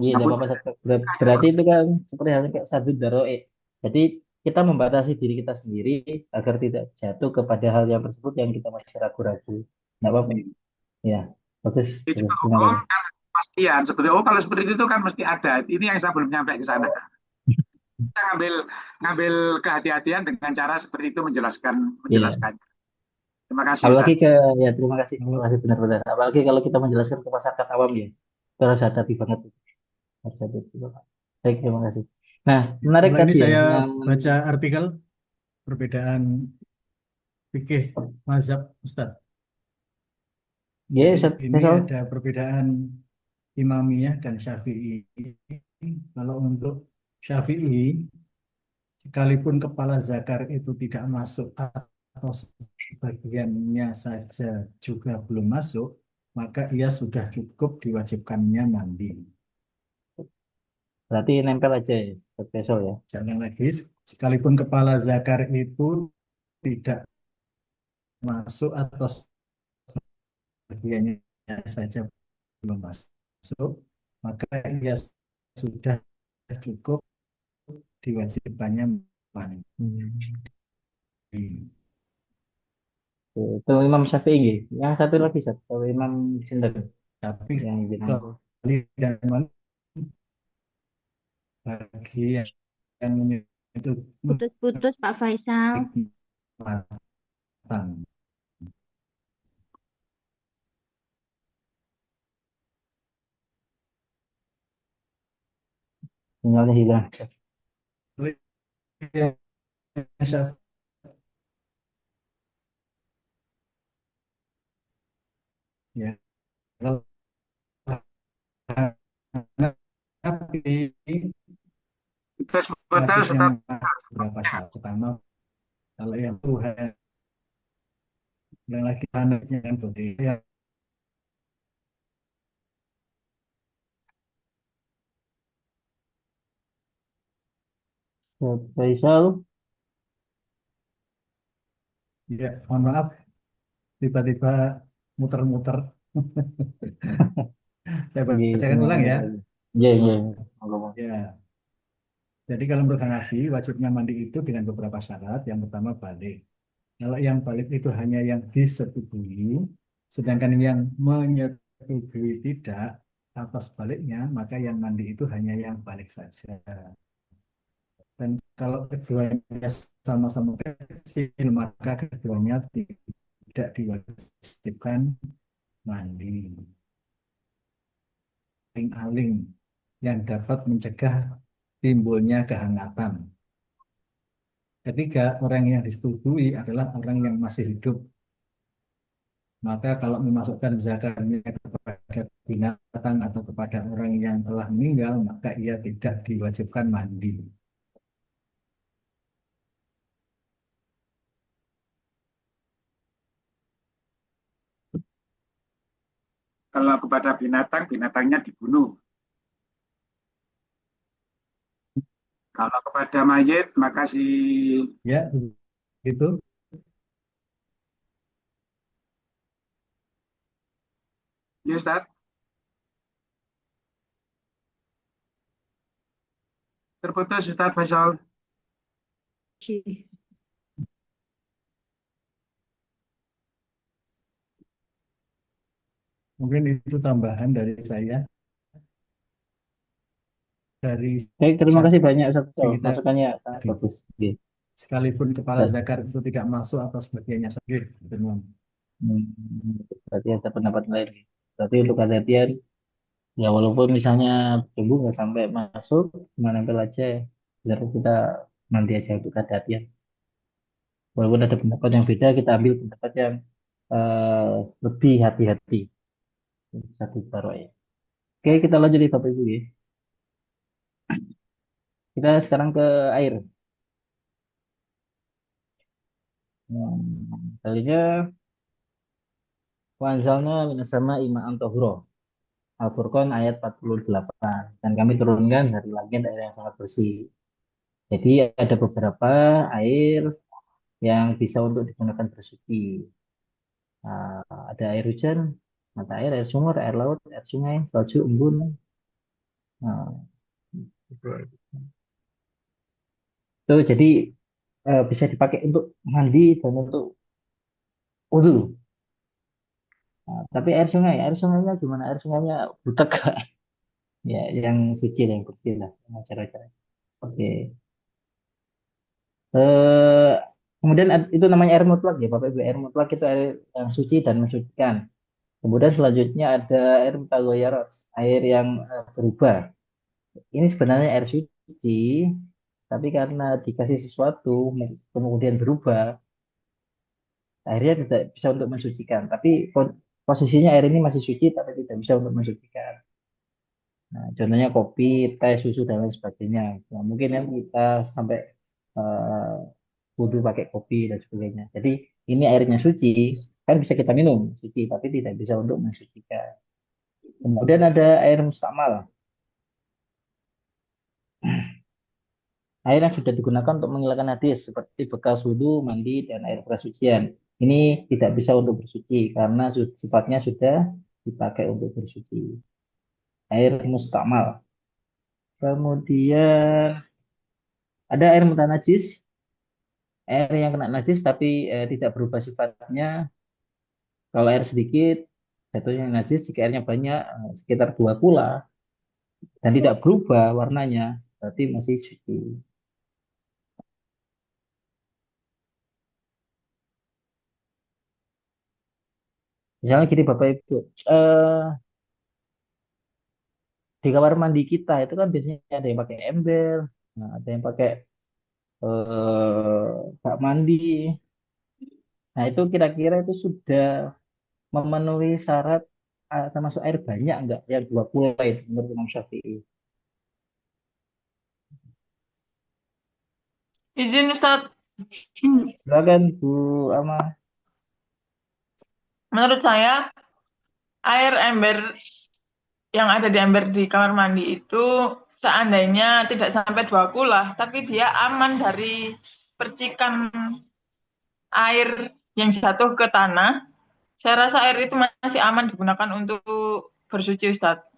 Iya, Nah, tidak apa-apa. Berarti itu kan seperti halnya kayak satu daroe. Jadi kita membatasi diri kita sendiri agar tidak jatuh kepada hal yang tersebut yang kita masih ragu-ragu. Tidak apa-apa. Ya, bagus. ini juga Bagus. Terima hukum kasih. kan kepastian. Sebetulnya kalau seperti itu kan mesti ada. Ini yang saya belum nyampe ke sana. Kita ngambil ngambil kehati-hatian dengan cara seperti itu Iya. menjelaskan. Terima kasih Apalagi Ustaz. terima kasih benar-benar. Apalagi kalau kita menjelaskan ke masyarakat awam ya, kita harus hati banget. Harus hati-hati. Baik, terima kasih. Nah, menarik Kalau ini tadi ya, saya yang baca artikel perbedaan fikih mazhab Ustaz. Ya, Jadi Ustaz ini Faisal. ada perbedaan Imamiyah dan Syafi'i. Kalau untuk Syafi'i, sekalipun kepala zakar itu tidak masuk atau sebagiannya saja juga belum masuk, maka ia sudah cukup diwajibkannya mandi. Berarti nempel aja ya, Ustaz Faisal ya. Jangan lagi, sekalipun kepala zakar itu tidak masuk atau sebagiannya saja belum masuk, maka ia sudah cukup diwajibkannya mandi. Itu Imam Syafi'i nggih. Yang satu lagi, Ustaz. Kalau Imam Sinten Tapi yang bilang kali dan mandi bagi yang menyentuh Putus-putus Pak Faisal. nikmatan. sinyalnya hilang. Ya, Syaf- ya, kalau Hanafi Terus putus, wajibnya Ustaz. berapa syarat? Pertama, kalau yang Tuhan, yang lagi anaknya yang boleh, yang Ustaz Faisal, ya, mohon maaf, tiba-tiba muter-muter. Saya nggih, bacakan ulang sinyalnya ya. tadi. Iya, iya. Ngomong. Ya, jadi kalau menurut Hanafi, wajibnya mandi itu dengan beberapa syarat. Yang pertama balik. Kalau yang balik itu hanya yang disetujui, sedangkan yang menyetujui tidak, atau sebaliknya, maka yang mandi itu hanya yang balik saja. Dan kalau keduanya sama-sama kecil, maka keduanya tidak diwajibkan mandi. Aling-aling yang dapat mencegah timbulnya kehangatan. Ketiga, orang yang disetujui adalah orang yang masih hidup. Maka kalau memasukkan zakatnya kepada binatang atau kepada orang yang telah meninggal, maka ia tidak diwajibkan mandi. Kalau kepada binatang, binatangnya dibunuh. Kalau kepada mayit, maka si Ya, itu. ya, Ustaz, terputus Ustaz Faisal. Mungkin itu tambahan dari saya. Dari Baik, terima kasih banyak Ustaz Syafi'i Faisal. Masukannya sangat tadi. bagus. Nggih. Sekalipun kepala Dan, zakat itu tidak masuk atau sebagiannya saja. berarti ada pendapat lain. Berarti untuk hati-hatian, ya walaupun misalnya tubuh nggak sampai masuk, cuma nempel aja, biar kita mandi aja untuk hati-hatian. Walaupun ada pendapat yang beda, kita ambil pendapat yang eh, lebih hati-hati. Satu baru ya. Oke, kita lanjut di Bapak Ibu ya. Kita sekarang ke air. Kalinya wanzalna minas sama ima'an tohuro. Al-Furqan ayat 48. Dan kami turunkan dari langit air yang sangat bersih. Jadi ada beberapa air yang bisa untuk digunakan bersuci. Nah, ada air hujan, mata air sumur, air laut, air sungai, salju, embun. Nah, itu jadi bisa dipakai untuk mandi dan untuk wudhu. Nah, tapi air sungainya gimana? Air sungainya butek, ya, yang suci lah, yang bersih lah, yang cara-cara. Oke. Eh, Kemudian itu namanya air mutlak ya, Bapak Ibu. Air mutlak itu air yang suci dan mensucikan. Kemudian selanjutnya ada air mutaghayyirah, air yang berubah. Ini sebenarnya air suci, tapi karena dikasih sesuatu kemudian berubah, airnya tidak bisa untuk mensucikan. Tapi posisinya air ini masih suci, tapi tidak bisa untuk mensucikan. Nah, contohnya kopi, teh, susu, dan lain sebagainya. Nah, mungkin kan kita sampai eh, wudhu pakai kopi dan sebagainya. Jadi ini airnya suci, kan bisa kita minum, suci, tapi tidak bisa untuk mensucikan. Kemudian ada air mustakmal. Air yang sudah digunakan untuk menghilangkan hadis seperti bekas wudhu, mandi, dan air persucian. Ini tidak bisa untuk bersuci karena sifatnya sudah dipakai untuk bersuci. Air mustakmal. Kemudian ada air mutanajis, air yang kena najis tapi tidak berubah sifatnya. Kalau air sedikit, jatuhnya najis. Jika airnya banyak, sekitar 2 kula, dan tidak berubah warnanya, berarti masih suci. Misalnya gini Bapak Ibu, di kamar mandi kita itu kan biasanya ada yang pakai ember, nah, ada yang pakai bak mandi. Nah itu kira-kira itu sudah memenuhi syarat termasuk air banyak enggak yang 2 kula itu menurut Imam Syafi'i. Izin Ustadz, Silakan Bu Ama. menurut saya air ember yang ada di ember di kamar mandi itu seandainya tidak sampai 2 kula, tapi dia aman dari percikan air yang jatuh ke tanah. Saya rasa air itu masih aman digunakan untuk bersuci, Ustadz.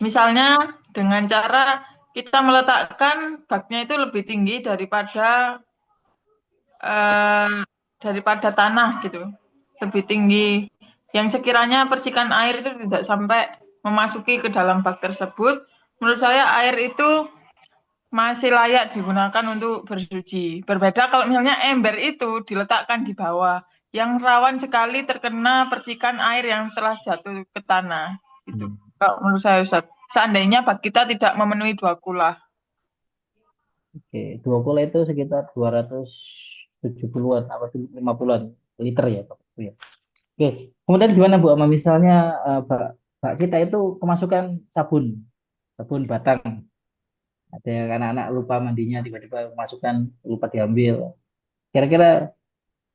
Misalnya dengan cara kita meletakkan baknya itu lebih tinggi daripada tanah gitu, lebih tinggi. Yang sekiranya percikan air itu tidak sampai memasuki ke dalam bak tersebut, menurut saya air itu masih layak digunakan untuk bersuci. Berbeda kalau misalnya ember itu diletakkan di bawah, yang rawan sekali terkena percikan air yang telah jatuh ke tanah. Itu kalau menurut saya, Ustaz. Seandainya bak kita tidak memenuhi 2 kula. Oke, 2 kula itu sekitar 270-an apa 50-an liter ya Bapak Ibu ya. Oke, kemudian gimana Bu Ama misalnya bak kita itu kemasukan sabun batang. Ada yang anak-anak lupa mandinya tiba-tiba masukkan lupa diambil. Kira-kira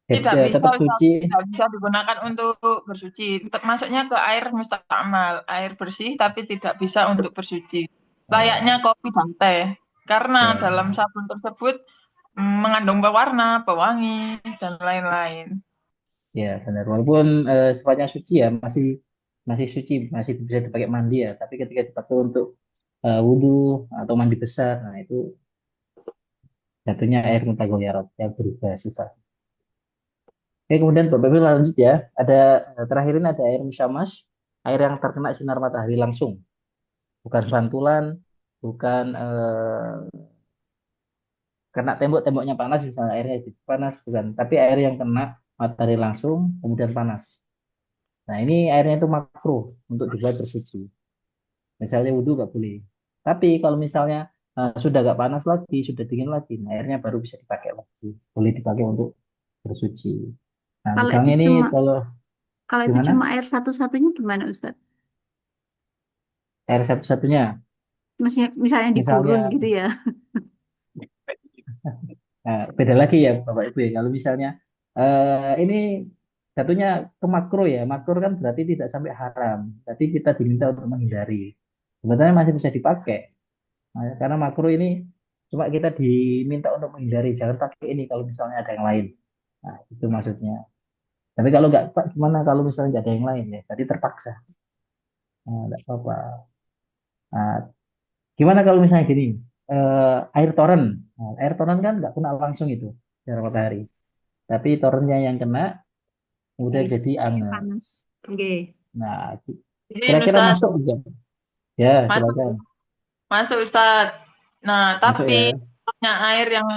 Tidak bisa, tetap Ustaz. suci. Tidak bisa digunakan untuk bersuci. Masuknya ke air mustakmal, air bersih tapi tidak bisa untuk bersuci. Layaknya kopi dan teh. Karena Ya, dalam sabun tersebut mengandung pewarna, pewangi, dan lain-lain. ya benar. Walaupun sifatnya suci ya masih suci, masih bisa dipakai mandi ya. Tapi ketika dipakai untuk wudhu atau mandi besar, nah itu jatuhnya air mutaghayyirah yang berubah sifat. Oke, kemudian Bapak Ibu lanjut ya. Ada terakhir ini ada air musyamas, air yang terkena sinar matahari langsung, bukan pantulan, bukan kena tembok-temboknya panas, misalnya airnya jadi panas, bukan. Tapi air yang kena matahari langsung, kemudian panas. Nah, ini airnya itu makruh untuk dibuat bersuci. Misalnya wudhu nggak boleh. Tapi kalau misalnya sudah nggak panas lagi, sudah dingin lagi, nah, airnya baru bisa dipakai lagi. Boleh dipakai untuk bersuci. Nah, Kalau itu misalnya ini cuma kalau itu gimana? cuma air satu-satunya gimana, Ustadz? Air satu-satunya. Misalnya di gurun Misalnya, gitu ya. beda lagi ya Bapak Ibu ya. Kalau misalnya ini jatuhnya ke makro ya. Makro kan berarti tidak sampai haram. Tapi kita diminta untuk menghindari. Sebenarnya masih bisa dipakai. Nah, karena makro ini cuma kita diminta untuk menghindari. Jangan pakai ini kalau misalnya ada yang lain. Nah, itu maksudnya. Tapi kalau nggak, Pak, gimana kalau misalnya nggak ada yang lain ya? Tadi terpaksa. Nah, nggak apa-apa. Nah, gimana kalau misalnya gini? Air toren. Nah, air toren kan nggak kena langsung itu sinar matahari. Tapi torennya yang kena udah jadi anget. Panas. Oke. Nah, Izin, kira-kira Ustaz. masuk juga? Ya, Masuk, silakan. masuk, Ustaz. Nah, Masuk ya. tapi air yang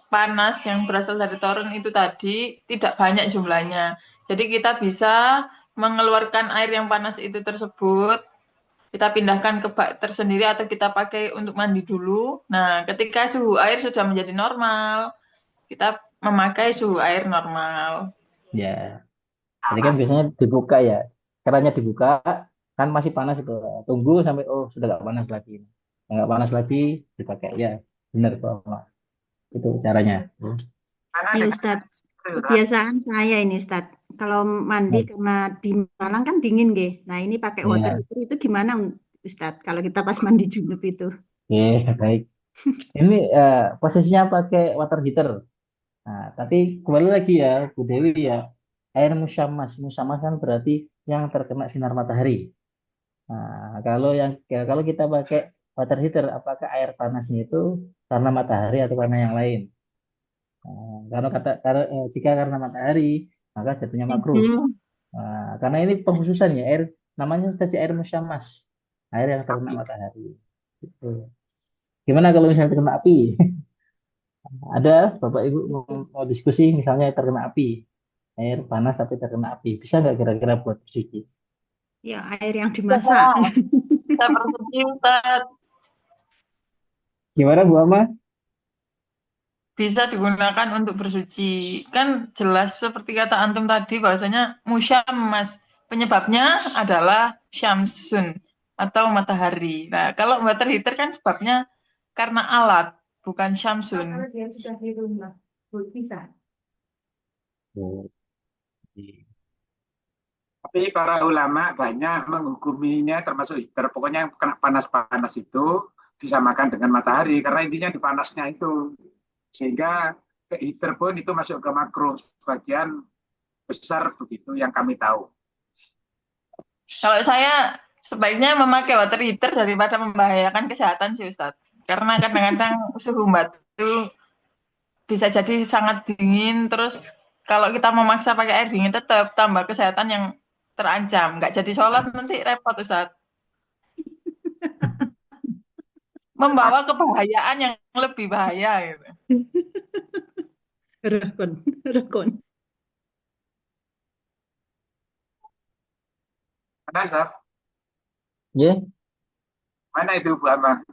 panas yang berasal dari toren itu tadi tidak banyak jumlahnya. Jadi kita bisa mengeluarkan air yang panas itu tersebut, kita pindahkan ke bak tersendiri atau kita pakai untuk mandi dulu. Nah, ketika suhu air sudah menjadi normal, kita memakai suhu air normal. Ya, jadi kan biasanya dibuka ya, kerannya dibuka, kan masih panas itu. Tunggu sampai oh sudah nggak panas lagi, nggak panas lagi dipakai ya, benar kok, Mak. Itu caranya. Karena Nih dengan Ustadz, Ustaz, kebiasaan saya ini Ustadz, kalau mandi Nah, karena di Malang kan dingin deh. Nah ini pakai water iya, heater itu gimana Ustadz? Kalau kita pas mandi junub itu? oke, baik. Ini posisinya pakai water heater. Nah, tapi kembali lagi ya, Bu Dewi ya, air musyamas, musyamas kan berarti yang terkena sinar matahari. Nah, kalau kita pakai water heater, apakah air panasnya itu karena matahari atau karena yang lain? Jika karena matahari, maka jatuhnya makruh. Karena ini pengkhususan ya, air namanya saja air musyamas, air yang terkena api. matahari. Gitu. Gimana kalau misalnya terkena api? Ada Bapak Ibu mau diskusi misalnya terkena api, air panas tapi terkena api, bisa nggak kira-kira buat bersuci? Ya air yang Bisa, dimasak. bisa bersuci, Ustaz. Gimana Bu Ama? Bisa digunakan untuk bersuci. Kan jelas seperti kata antum tadi bahwasanya musyammas. Penyebabnya adalah syamsun atau matahari. Nah, kalau water heater kan sebabnya karena alat, bukan syamsun. Kalau dia sudah di rumah, bisa. Oh, Tapi para ulama banyak menghukuminya termasuk heater. Pokoknya yang kena panas-panas itu disamakan dengan matahari karena intinya di panasnya itu. Sehingga ke heater pun itu masuk ke makro sebagian besar begitu yang kami tahu. Kalau saya sebaiknya memakai water heater daripada membahayakan kesehatan sih Ustadz. Karena kadang-kadang suhu batu bisa jadi sangat dingin, terus kalau kita memaksa pakai air dingin tetap tambah kesehatan yang terancam. Nggak jadi sholat nanti repot Ustadz. Membawa kebahayaan yang lebih bahaya gitu. Rukun, rukun. Mana, Ustaz? ya, Mana itu Bu Amang?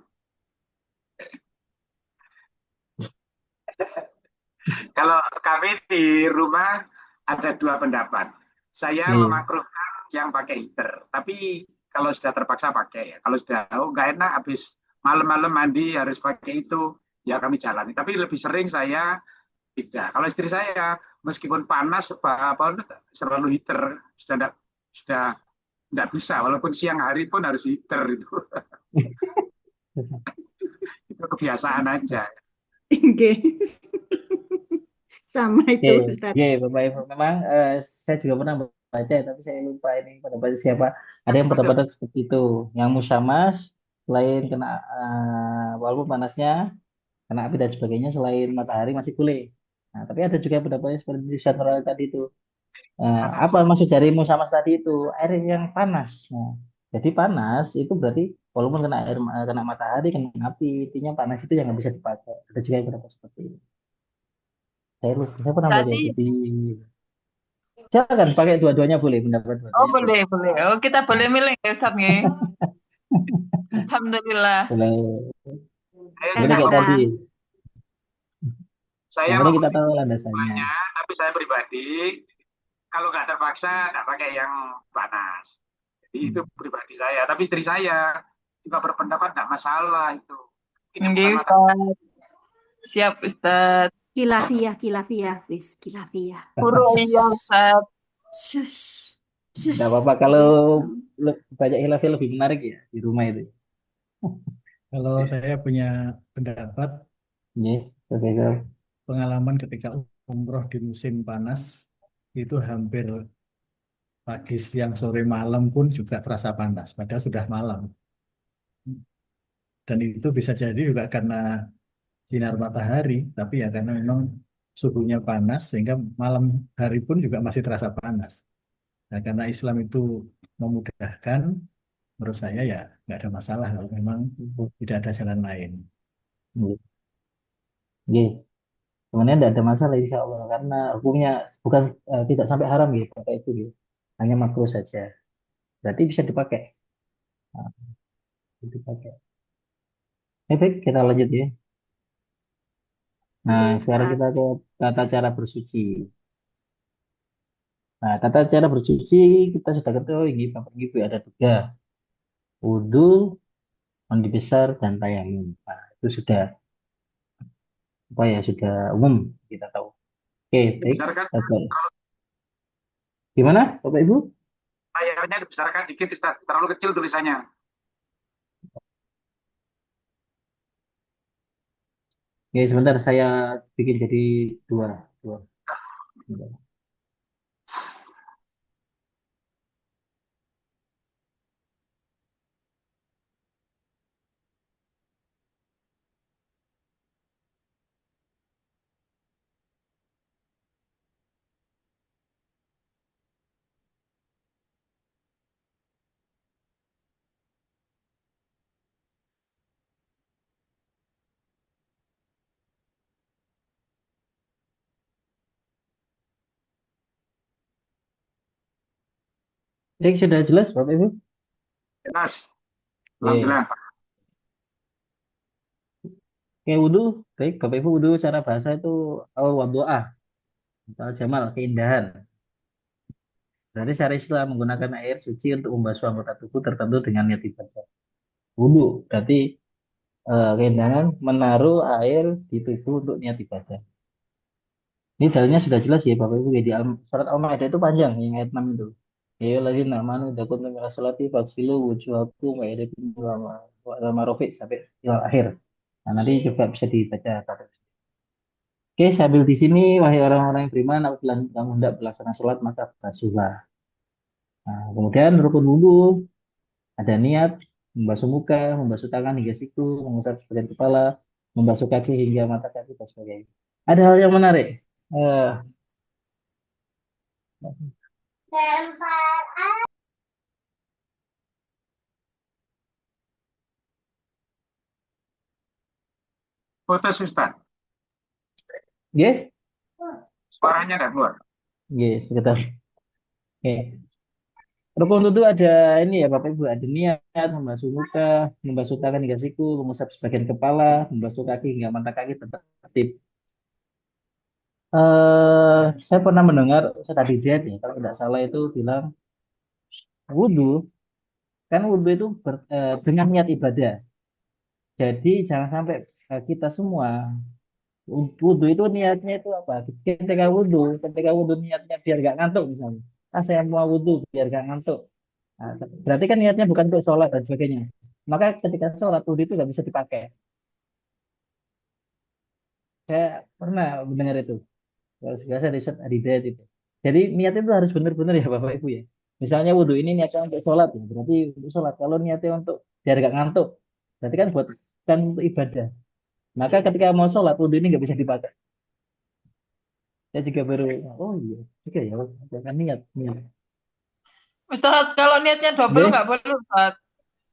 Kalau kami di rumah ada dua pendapat. Saya ya. memakruhkan yang pakai heater. Tapi kalau sudah terpaksa pakai ya. Kalau sudah nggak enak habis malam-malam mandi harus pakai itu, ya kami jalani. Tapi lebih sering saya tidak. Kalau istri saya meskipun panas apa selalu heater sudah tidak bisa. Walaupun siang hari pun harus heater itu. Itu kebiasaan aja. Oke. Sama Oke, itu Ustadz. oke, Bapak Ibu. Memang saya juga pernah baca, ya, tapi saya lupa ini pendapat siapa. Ada yang Maksud berpendapat seperti itu. Yang musyamas, selain kena walaupun panasnya, kena api dan sebagainya, selain matahari masih boleh. Nah, tapi ada juga pendapatnya seperti di Satria tadi itu. panas. Apa maksud dari musyamas tadi itu? Air yang panas. Nah, jadi panas itu berarti walaupun kena matahari, kena api, intinya panas itu yang nggak bisa dipakai. Ada juga yang berpendapat seperti itu. Saya pernah baca Berarti, itu di. Silakan pakai dua-duanya boleh, pendapat oh dua-duanya boleh. boleh, boleh. Oh kita boleh Nah, milih ya Ustadz nggih. Alhamdulillah. boleh. Yang penting kayak tadi. Enakan. Yang Saya penting kita tahu memilih landasannya. semuanya, tapi saya pribadi kalau nggak terpaksa nggak pakai yang panas. Jadi itu Hmm. pribadi saya. Tapi istri saya juga berpendapat nggak masalah itu. Ini Nggih bukan mata. Ustadz. Siap Ustadz. Kilafiyah, kilafiyah, wis, kilafiyah. Iya Ustadz. Shush, shush. Nggak apa-apa kalau Gitu. banyak hilafnya lebih menarik ya di rumah itu. Kalau saya punya pendapat, Yes, betul. pengalaman ketika umroh di musim panas, itu hampir pagi, siang, sore, malam pun juga terasa panas, padahal sudah malam. Dan itu bisa jadi juga karena sinar matahari, tapi ya karena memang suhunya panas, sehingga malam hari pun juga masih terasa panas. Nah, karena Islam itu memudahkan, menurut saya ya nggak ada masalah kalau memang tidak ada jalan lain. Yes. Kemudian tidak ada masalah insya Allah karena hukumnya bukan tidak sampai haram gitu pakai itu gitu. Hanya makruh saja. Berarti bisa dipakai. Nah, dipakai. Baik, kita lanjut ya. Nah, Oke, sekarang Ustaz. kita ke tata cara bersuci. Nah, tata cara bersuci kita sudah ketahui, Bapak Ibu ada 3, wudhu, mandi besar, dan tayamum. Nah, itu sudah apa ya, sudah umum kita tahu. Oke, baik. Dibesarkan, Gimana, Bapak Ibu? layarnya dibesarkan dikit, Ustaz. Terlalu kecil tulisannya. Oke, sebentar saya bikin jadi dua, dua. Sebentar. Baik, sudah jelas, Bapak Ibu? Jelas. Oke. Alhamdulillah. Oke, wudhu. Baik, Bapak Ibu, wudhu secara bahasa itu al-wadu'ah atau jamal, keindahan. Berarti secara Islam menggunakan air suci untuk membasuh anggota tubuh tertentu dengan niat ibadah. Wudhu berarti keindahan menaruh air di tubuh untuk niat ibadah. Ini dalilnya sudah jelas ya Bapak Ibu ya, di surat Al-Maidah itu panjang yang ayat 6 itu. Ya lagi namanu dakun min salati faksilu wujuhakum wa aydikum wa marofiq sampai akhir. Nah, nanti juga bisa dibaca. Oke, sambil di sini, wahai orang-orang yang beriman, apabila kamu hendak berlaksana sholat, maka basuhlah. Nah, kemudian rukun wudhu, ada niat, membasuh muka, membasuh tangan hingga siku, mengusap sebagian kepala, membasuh kaki hingga mata kaki, dan sebagainya. Ada hal yang menarik. Eh, Putus, Ustaz. Oke, Suaranya nggak keluar. oke, sekitar. Oke. Rukun wudhu ada ini ya Bapak Ibu, ada niat, membasuh muka, membasuh tangan hingga siku, mengusap sebagian kepala, membasuh kaki hingga mata kaki, tertib. Saya pernah mendengar Ustaz Abidiyat ya, kalau tidak salah itu bilang wudhu, kan wudhu itu dengan niat ibadah. Jadi jangan sampai kita semua wudhu itu niatnya itu apa? Ketika wudhu niatnya biar gak ngantuk misalnya. Ah saya mau wudhu biar gak ngantuk. Nah, berarti kan niatnya bukan untuk sholat dan sebagainya. Maka ketika sholat wudhu itu nggak bisa dipakai. Saya pernah mendengar itu. Kalau saya riset Adidayat itu. Jadi niat itu harus benar-benar ya Bapak Ibu ya. Misalnya wudhu ini niatnya untuk sholat ya, berarti untuk sholat. Kalau niatnya untuk biar gak ngantuk, berarti kan kan untuk ibadah. Maka ketika mau sholat wudhu ini nggak bisa dipakai. Saya juga baru, oh iya, oke ya, jangan niat. Ustaz, kalau niatnya double Oke. nggak boleh, Ustaz.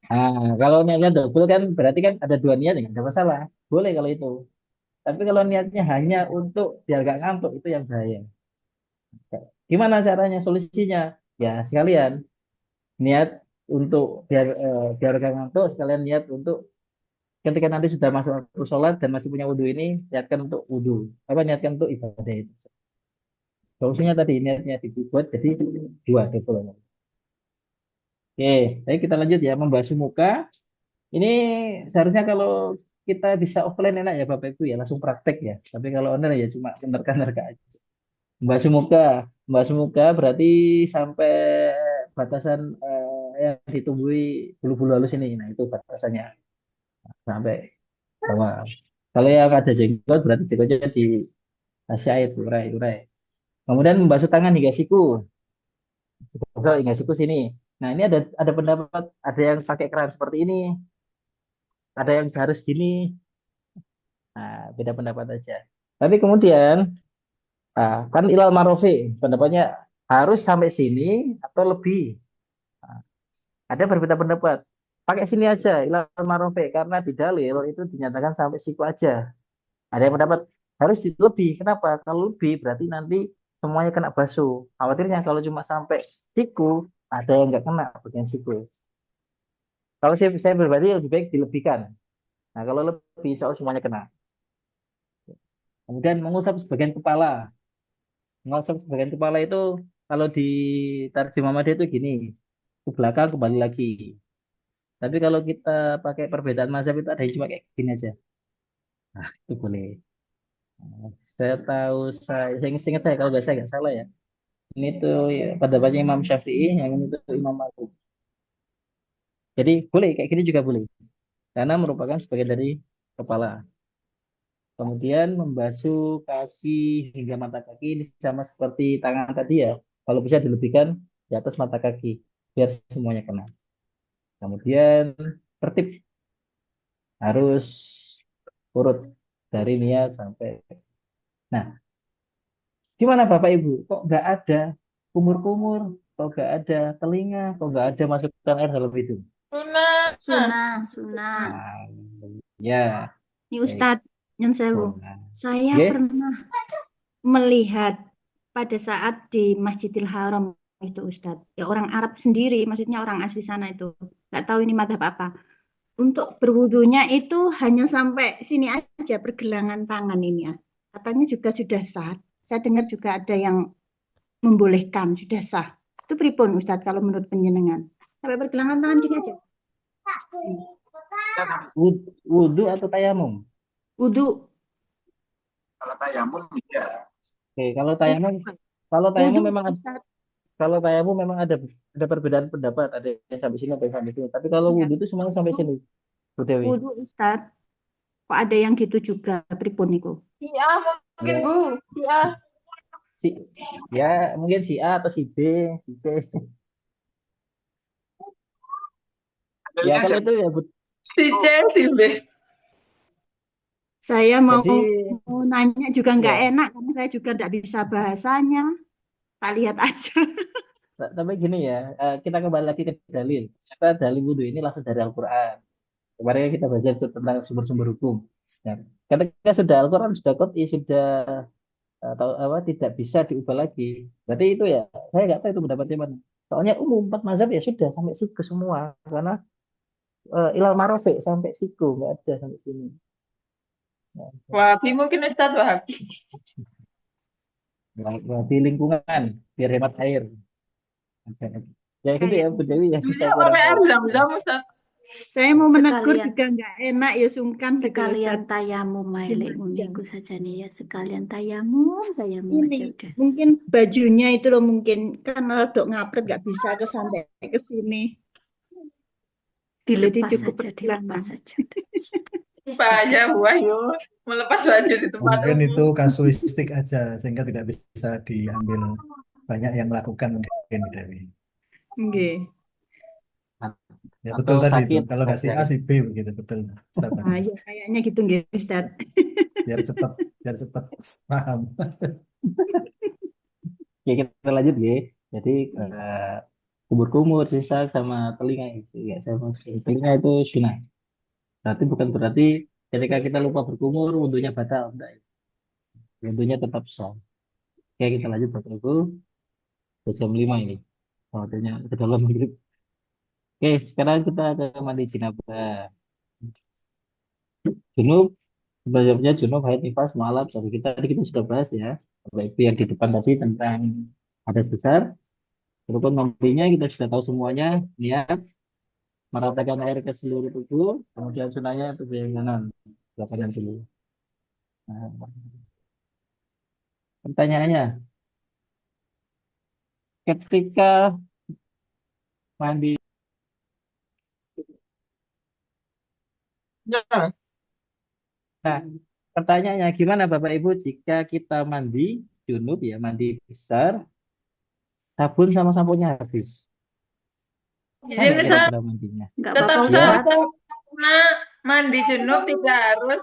Nah, kalau niatnya double kan berarti kan ada 2 niat ya, nggak ada masalah. Boleh kalau itu. Tapi kalau niatnya hanya untuk biar gak ngantuk itu yang bahaya. Gimana caranya solusinya? Ya sekalian niat untuk biar gak ngantuk, sekalian niat untuk ketika nanti sudah masuk waktu sholat dan masih punya wudhu ini, niatkan untuk wudhu. Apa niatkan untuk ibadah itu. Solusinya tadi niatnya dibuat jadi 2 double. Oke, baik kita lanjut ya, membasuh muka. Ini seharusnya kalau kita bisa offline enak ya Bapak Ibu ya, langsung praktek ya. Tapi kalau online ya cuma menerka-nerka aja. Membasuh muka, membasuh muka berarti sampai batasan yang ditumbuhi bulu-bulu halus ini. Nah itu batasannya sampai bawah. Kalau yang ada jenggot berarti jenggotnya dikasih air, urai. Kemudian membasuh tangan hingga siku, hingga siku sini. Nah ini ada pendapat, ada yang pakai keran seperti ini, ada yang harus gini. Nah, beda pendapat aja. Tapi kemudian, kan ilal marofi, pendapatnya harus sampai sini atau lebih. Nah, ada berbeda pendapat. Pakai sini aja, ilal marofi, karena di dalil itu dinyatakan sampai siku aja. Ada yang pendapat harus lebih. Kenapa? Kalau lebih berarti nanti semuanya kena basuh. Khawatirnya kalau cuma sampai siku, ada yang nggak kena bagian siku. Kalau saya berbeda lebih baik dilebihkan. Nah, kalau lebih soal semuanya kena. Kemudian mengusap sebagian kepala. Mengusap sebagian kepala itu kalau di tarjimah Muhammadiyah itu gini, ke belakang kembali lagi. Tapi kalau kita pakai perbedaan mazhab itu ada yang cuma kayak gini aja. Nah, itu boleh. Nah, saya tahu saya ingat saya kalau saya nggak salah ya. Ini tuh ya, pada baca Imam Syafi'i, yang ini tuh Imam Malik. Jadi boleh kayak gini juga boleh. Karena merupakan sebagian dari kepala. Kemudian membasuh kaki hingga mata kaki ini sama seperti tangan tadi ya. Kalau bisa dilebihkan di atas mata kaki biar semuanya kena. Kemudian tertib harus urut dari niat sampai. Nah, gimana Bapak Ibu? Kok nggak ada kumur-kumur? Kok nggak ada telinga? Kok nggak ada masukkan air dalam hidung? Sunnah. Sunnah. Nah, ya, Ini baik. Ustadz Nyun Sewu, Sunnah. saya Oke. pernah melihat pada saat di Masjidil Haram itu Ustadz, ya orang Arab sendiri, maksudnya orang asli sana itu, nggak tahu ini madhab apa. Untuk berwudunya itu hanya sampai sini aja pergelangan tangan ini ya. Katanya juga sudah sah. Saya dengar juga ada yang membolehkan sudah sah. Itu pripun Ustadz kalau menurut penjenengan? Sampai pergelangan tangan gini aja. Ya, sampai Wudhu atau tayamum? Wudu, kalau tayamum ya. Oke, kalau tayamum wudu memang Ustadz. kalau tayamum memang ada perbedaan pendapat, ada yang sampai sini, ada yang sampai sini. Tapi kalau Ya, wudhu itu semuanya sampai sini, Bu Dewi. wudu Ustadz. Kok ada yang gitu juga pripun niku? Iya, mungkin Ya, Bu. Iya. ya mungkin si A atau si B, si C. Ya Dalilnya kan jadi itu ya, Bu. Si C, si B. Saya mau Jadi nanya juga nggak ya, enak karena saya juga nggak bisa bahasanya. Tak lihat aja. tapi gini ya, kita kembali lagi ke dalil. Kita dalil wudhu ini langsung dari Al-Quran. Kemarin kita baca tentang sumber-sumber hukum. Ya, ketika sudah Al-Quran sudah qat'i, sudah atau apa tidak bisa diubah lagi. Berarti itu ya, saya nggak tahu itu pendapatnya mana. Soalnya umum empat mazhab ya sudah sampai siku semua, karena ilal marofiq sampai siku nggak ada sampai sini. Nah, Wahabi mungkin Ustadz Wahabi. di lingkungan biar hemat air. Ya gitu ya Bu Dewi ya, saya Iya, kurang pakai air tahu. zam-zam Ustadz. Saya mau menegur Sekalian juga nggak enak ya sungkan gitu loh, sekalian Ustadz. tayamum maile Gimana? uniku saja nih ya. Sekalian tayamum aja Ini udah. mungkin bajunya itu loh mungkin kan rodok ngapret nggak bisa ke sampai ke sini. Jadi Dilepas cukup saja, pergelangan. dilepas saja. Bahaya Bu Ayu. Melepas baju di tempat Mungkin itu umum. kasuistik aja sehingga tidak bisa diambil banyak yang melakukan mungkin Bu Dewi. Oke. Ya Atau betul tadi itu. sakit Kalau nggak si A saja. si B begitu betul. Ustaz tadi. Nah, ya kayaknya gitu nggih, Ustadz. Biar cepat paham. Oke, kita lanjut ya. Jadi kumur-kumur, sisak sama telinga itu ya saya maksud. Telinga itu sunnah. Tapi bukan berarti ketika kita lupa berkumur wudhunya batal. Enggak. Wudhunya tetap sah. Oke, kita lanjut Bapak Ibu. Sudah jam 5 ini. Waktunya ke dalam maghrib. Oke, sekarang kita ke mandi jinabah. Junub, sebenarnya junub, haid, nifas, mualaf. Jadi kita sudah bahas ya. Bapak Ibu yang di depan tadi tentang hadas besar. Rukun mandinya kita sudah tahu semuanya. Niat, meratakan air ke seluruh tubuh. Kemudian sunahnya tubuh yang kanan. Belakang dulu. Nah, pertanyaannya, ketika mandi, Ya. nah, pertanyaannya gimana Bapak Ibu jika kita mandi junub ya, mandi besar, sabun sama samponya habis? Izin Nah, Ustadz, kira-kira mandinya. Nggak tetap apa-apa sah Ustadz. Ustadz. Karena mandi junub tidak harus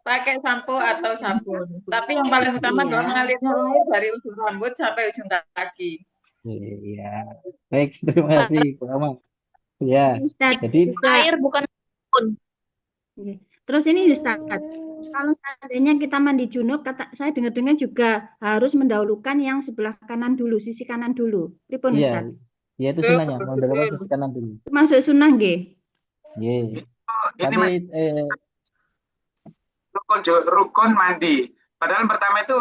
pakai sampo atau sabun. Tapi yang paling utama adalah Iya. mengalirnya air dari ujung rambut sampai ujung kaki. Iya, baik, terima kasih, Bu Amal. Ya, Ustadz jadi juga. Air bukan sabun. Oke. Terus ini Ustadz, kalau seandainya kita mandi junub, saya dengar-dengar juga harus mendahulukan yang sebelah kanan dulu, sisi kanan dulu. Pripun iya, Ustadz? ya itu Betul, sunahnya, mendahulukan betul. sisi kanan dulu. Itu masuk sunnah nggih? Iya, Ini tapi masih rukun mandi. Padahal pertama itu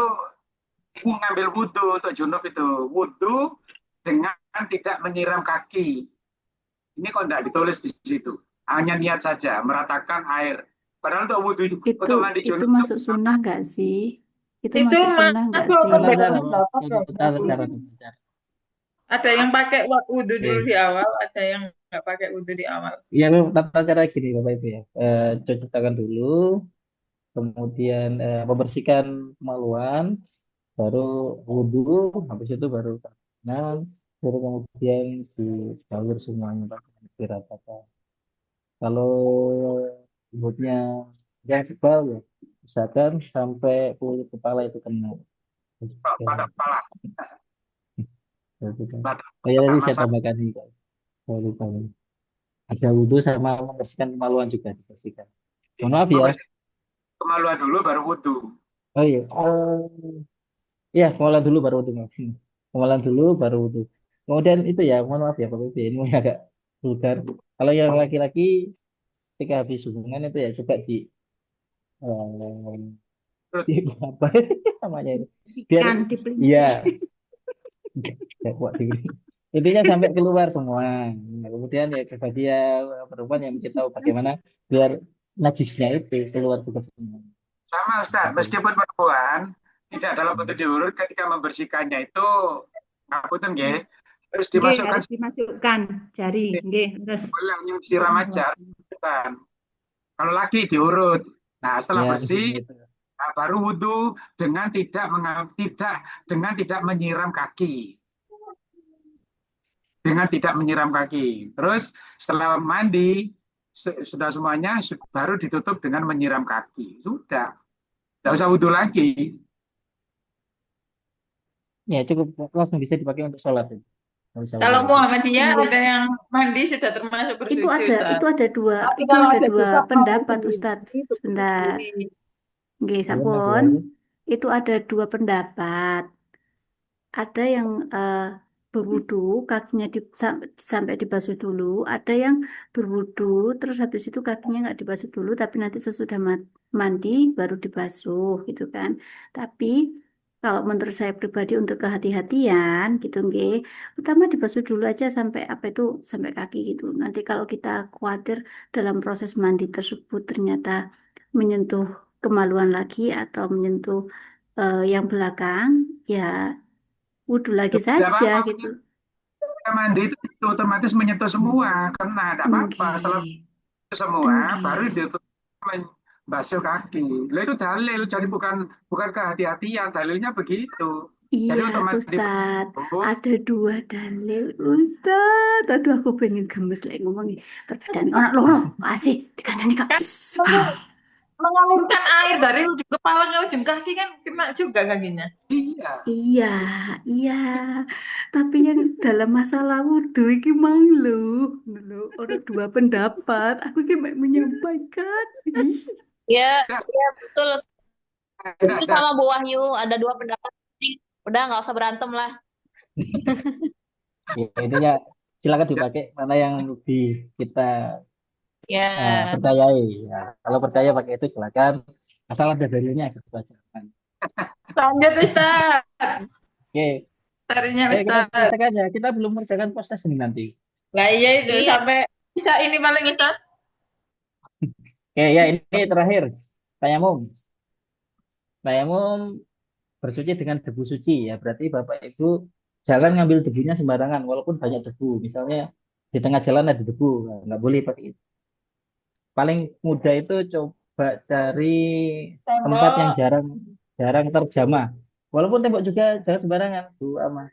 Mengambil wudhu untuk junub itu. Wudhu dengan tidak menyiram kaki. Ini kok tidak ditulis di situ. Hanya niat saja, meratakan air. Padahal untuk wudhu, Itu untuk mandi junub itu masuk sunnah nggak sih? Itu Itu masuk sunnah nggak masuk sih? Tata perbedaan cara, pendapat ya. cara. Ada yang pakai wudhu dulu di Oke. awal, ada yang nggak pakai wudhu di awal. Ya, tata cara gini Bapak Ibu ya. Cuci tangan dulu, kemudian membersihkan kemaluan, baru wudhu, habis itu baru tangan, baru kemudian dibalur semuanya pakai diratakan. Kalau rambutnya yang tebal ya, misalkan sampai kulit kepala itu kena. pada kepala. Gitu kan. Pada Oh ya, tadi saya masalah tambahkan nih, Kak. Saya lupa nih. Ada wudhu sama membersihkan kemaluan juga dibersihkan. Mohon maaf ya. membersihkan kemaluan dulu baru wudhu. Oh iya. Iya, kemaluan dulu baru wudhu. Maaf. Kemaluan dulu baru wudhu. Kemudian itu ya, mohon maaf ya Pak Pipi, ini agak vulgar. Kalau yang laki-laki ketika habis hubungan itu ya coba eh, di apa namanya itu? Biar Sikan, dipelihara. iya, ya, kuat diri. Intinya sampai keluar semua. Nah, kemudian ya ke bagian perempuan yang kita tahu bagaimana biar najisnya itu keluar juga semua. Sama Ustaz, meskipun perempuan tidak dalam bentuk diurut ketika membersihkannya itu ngapunten nggih, harus Nggih, dimasukkan harus dimasukkan jari, nggih, terus. boleh hanya siram aja, bukan. Kalau laki diurut. Nah, setelah Ya, bersih, gitu. nah, baru wudhu dengan tidak menyiram kaki. Dengan tidak menyiram kaki. Terus setelah mandi sudah semuanya baru ditutup dengan menyiram kaki. Sudah, tidak usah wudhu lagi. Ya, cukup langsung bisa dipakai untuk sholat. Ya. Nggak usah Kalau wudhu. Muhammadiyah Iya. ada yang mandi sudah termasuk Itu bersuci, ada Ustaz. dua Tapi kalau ada juga mau pendapat sendiri, Ustadz. itu Sebentar. sendiri. Nggih, Belum ada sampun. lagi. Itu ada dua pendapat. Ada yang berwudu, kakinya sampai dibasuh dulu. Ada yang berwudu, terus habis itu kakinya nggak dibasuh dulu, tapi nanti sesudah mandi baru dibasuh, gitu kan. Tapi kalau menurut saya pribadi untuk kehati-hatian, gitu, nggih, utama dibasuh dulu aja sampai apa itu sampai kaki gitu. Nanti kalau kita khawatir dalam proses mandi tersebut ternyata menyentuh kemaluan lagi atau menyentuh yang belakang, ya wudhu lagi Tidak saja apa-apa, gitu. kita mandi itu otomatis menyentuh semua. Karena tidak apa-apa. Setelah Enggak, itu semua, baru enggak. ditutup membasuh kaki. Lah itu dalil, jadi bukan bukan kehati-hatian. Dalilnya begitu. Jadi Iya, untuk mandi Ustadz. perempuan, Ada dua dalil, Ustadz. Aduh, aku pengen gemes lagi ngomongin. Perbedaan anak loro. Kasih, dikandani, Kak. Kan mengalirkan air dari ujung kepala ke ujung kaki kan kena juga kakinya. iya. Iya, iya. Tapi yang dalam masalah wudhu iki mang lho. Lho, orang dua pendapat. Aku kayak menyampaikan. Ih. Ya, Tidak, ya betul. tidak, Itu tidak. sama Bu Wahyu, ada dua pendapat. Udah nggak usah berantem lah. Ya, intinya silakan dipakai mana yang lebih kita Ya, percayai. Ya, kalau percaya pakai itu silakan. Asal ada dalilnya gitu aja. Lanjut Ustaz. Oke, Tarinya ayo kita Ustaz. selesaikan ya. Kita belum mengerjakan proses ini nanti. Nah iya itu iya. sampai bisa ini paling Ustaz. Oke, ya ini terakhir. Tayamum. Tayamum bersuci dengan debu suci ya. Berarti Bapak Ibu jangan ngambil debunya sembarangan walaupun banyak debu. Misalnya di tengah jalan ada debu, nah, nggak boleh pakai itu. Paling mudah itu coba cari tempat yang Tembok. jarang jarang terjamah. Walaupun tembok juga jangan sembarangan, Bu Ama.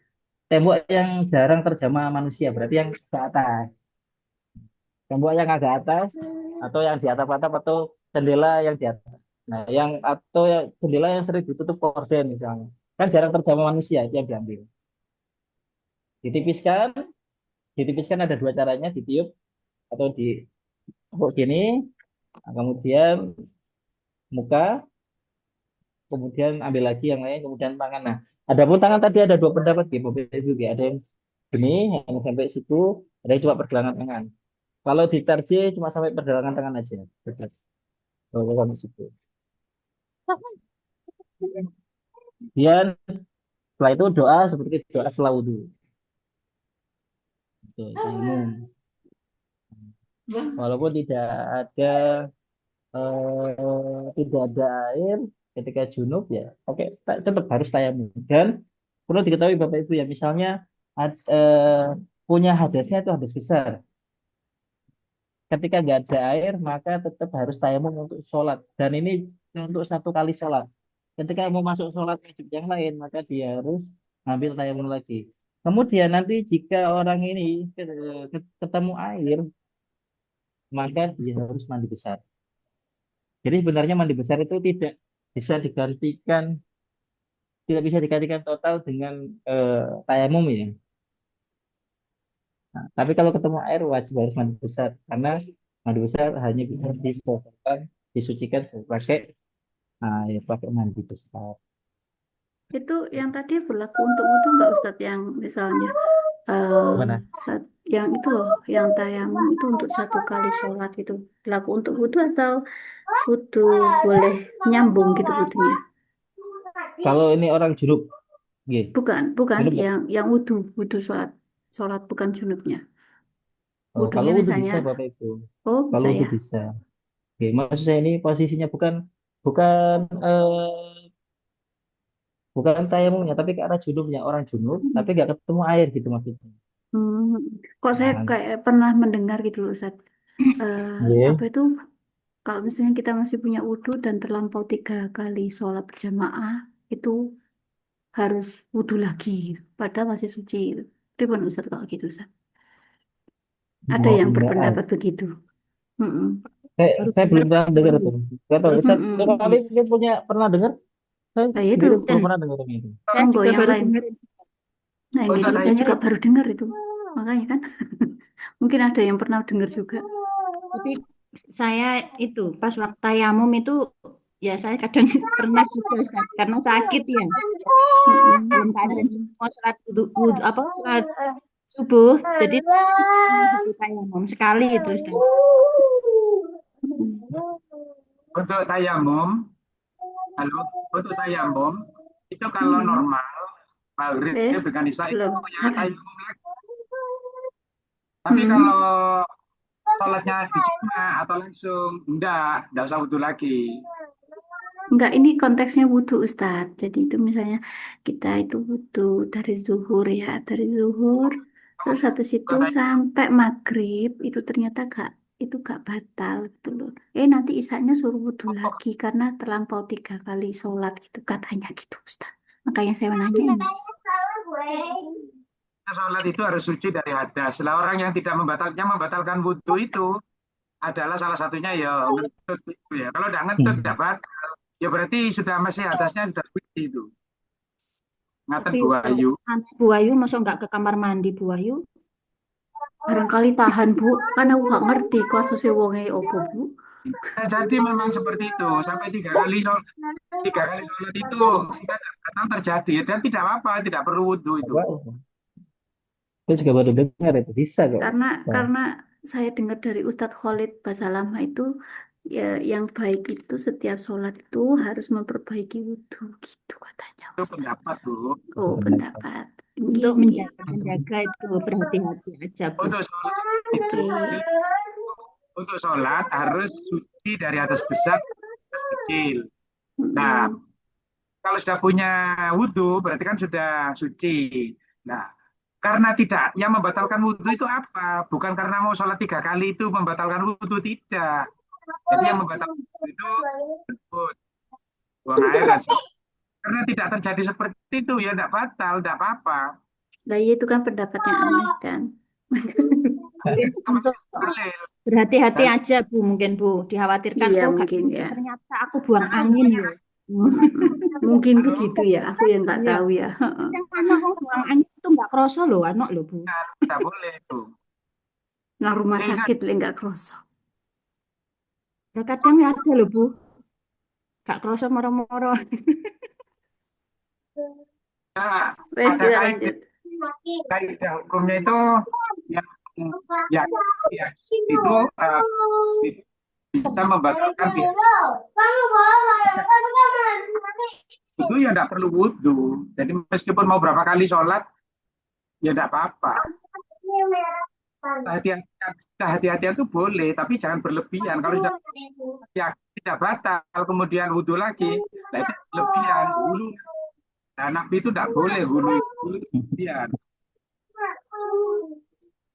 Tembok yang jarang terjamah manusia, berarti yang ke atas. Tembok yang agak atas atau yang di atap-atap atau jendela yang di atas. Nah, yang atau yang jendela yang sering ditutup korden misalnya. Kan jarang terjamah manusia itu yang diambil. Ditipiskan, ditipiskan ada dua caranya, ditiup atau di tepuk gini, nah, kemudian muka, kemudian ambil lagi yang lain, kemudian tangan. Nah, adapun tangan tadi ada dua pendapat gitu, ada yang gini, yang sampai situ, ada yang cuma pergelangan tangan. Kalau di tarje cuma sampai pergelangan tangan aja. Kalau sampai situ. Kemudian setelah itu doa seperti doa setelah wudhu. Itu tayamum. Walaupun tidak ada air ketika junub ya, oke, tetap harus tayamum. Dan perlu diketahui Bapak Ibu ya, misalnya punya hadasnya itu hadas besar. Ketika nggak ada air, maka tetap harus tayamum untuk sholat. Dan ini untuk satu kali sholat. Ketika mau masuk sholat wajib yang lain, maka dia harus ngambil tayamum lagi. Kemudian nanti jika orang ini ketemu air, maka dia harus mandi besar. Jadi sebenarnya mandi besar itu bisa digantikan, tidak bisa digantikan total dengan tayamum ya. Nah, tapi kalau ketemu air wajib harus mandi besar karena mandi besar hanya bisa diselesaikan, disucikan pakai mandi besar. Itu yang tadi berlaku untuk wudhu nggak Ustadz? Yang misalnya Gimana? yang itu loh, yang tayamum itu untuk satu kali sholat itu berlaku untuk wudhu atau wudhu boleh nyambung gitu wudhunya? Kalau ini orang junub, gitu. Bukan Junub nggak? yang wudhu sholat bukan junubnya. Oh, kalau Wudhunya wudhu bisa misalnya, Bapak Ibu. oh Kalau bisa wudhu ya. bisa. Oke, maksud saya ini posisinya bukan bukan tayamumnya, tapi ke arah junubnya orang junub, tapi nggak ketemu air gitu maksudnya. Hmm, kok saya Nah, kayak pernah mendengar gitu loh Ustaz. iya. Apa itu kalau misalnya kita masih punya wudhu dan terlampau 3 kali sholat berjamaah itu harus wudhu lagi gitu. Padahal masih suci gitu. Ribon Ustaz kalau gitu Ustaz. Ada Oh, yang enggak. berpendapat begitu. Mm-mm. Baru Saya dengar. belum pernah dengar itu. Nggak tahu. Saya Mm-mm. kali mungkin pernah dengar. Saya Nah itu sendiri Dan belum pernah dengar ini. saya monggo juga yang baru lain. dengar. Nah yang Untuk gitu saya juga tayamum, baru dengar itu. Makanya kan mungkin ada yang pernah dengar juga. Tapi saya itu pas waktu tayamum itu ya saya kadang pernah juga Ustaz, karena sakit ya. Dalam keadaan mau sholat apa sholat subuh, jadi tayamum sekali itu Ustaz. untuk tayamum, halo, untuk tayamum itu kalau normal maghrib Wes, dengan isya itu belum. ya Hafal. tayamum lagi. Tapi Hmm. kalau sholatnya di Jumat atau langsung enggak usah wudhu lagi. Enggak, ini konteksnya wudhu Ustadz. Jadi itu misalnya kita itu wudhu dari zuhur ya, dari zuhur. Terus habis itu Bukan tayamum. sampai maghrib itu ternyata gak batal gitu loh. Nanti isanya suruh wudhu lagi karena terlampau 3 kali sholat gitu katanya gitu Ustadz. Makanya saya nanya ini. Sholat itu harus suci dari hadas. Lah orang yang tidak membatalkan wudhu itu adalah salah satunya ya ngentut itu ya. Kalau tidak ngentut tidak batal. Ya berarti sudah masih hadasnya sudah suci itu. Ngaten Tapi Bu Ayu. Bu Ayu masuk nggak ke kamar mandi Bu Ayu? Barangkali tahan Bu, karena aku gak ngerti kasusnya wonge opo Bu. Nah, jadi memang seperti itu sampai 3 kali sholat itu kita kadang terjadi dan tidak apa-apa, tidak perlu wudhu itu. Apa? Saya juga baru dengar itu bisa kok. Karena saya dengar dari Ustadz Khalid Basalamah itu ya yang baik itu setiap sholat itu harus memperbaiki wudhu gitu katanya Itu Ustadz. pendapat Bu. Oh pendapat. Untuk Gini. menjaga itu berhati-hati aja Bu. Untuk sholat Oke. untuk sholat harus suci dari atas besar ke atas kecil. Nah, kalau sudah punya wudhu berarti kan sudah suci. Nah, karena tidak, yang membatalkan wudhu itu apa? Bukan karena mau sholat 3 kali itu membatalkan wudhu, tidak. Jadi yang membatalkan wudhu itu buang air dan karena tidak terjadi seperti itu ya tidak batal, tidak apa-apa. Nah iya itu kan pendapat yang aneh kan. Berhati-hati aja Bu, mungkin Bu. Dikhawatirkan Iya kok mungkin ya. ternyata aku buang angin ya. Mungkin begitu ya. Aku yang nggak Iya. tahu ya. Yang anak buang angin itu nggak kerasa loh, anak loh Bu. Tidak boleh itu. Nah rumah Ingat, sakit lah nggak kerasa. Ya, kadang ada loh Bu, nggak kerasa moro-moro. ya, Wes ada kita lanjut. kaidah hukumnya itu yang ya, itu bisa membatalkan wudhu ya tidak perlu wudhu. Jadi meskipun mau berapa kali sholat, ya tidak apa-apa. Kehati-hatian itu boleh, tapi jangan berlebihan. Kalau sudah tidak batal, kemudian wudhu lagi, nah itu berlebihan. Hulu, nah, Nabi itu tidak boleh hulu itu berlebihan.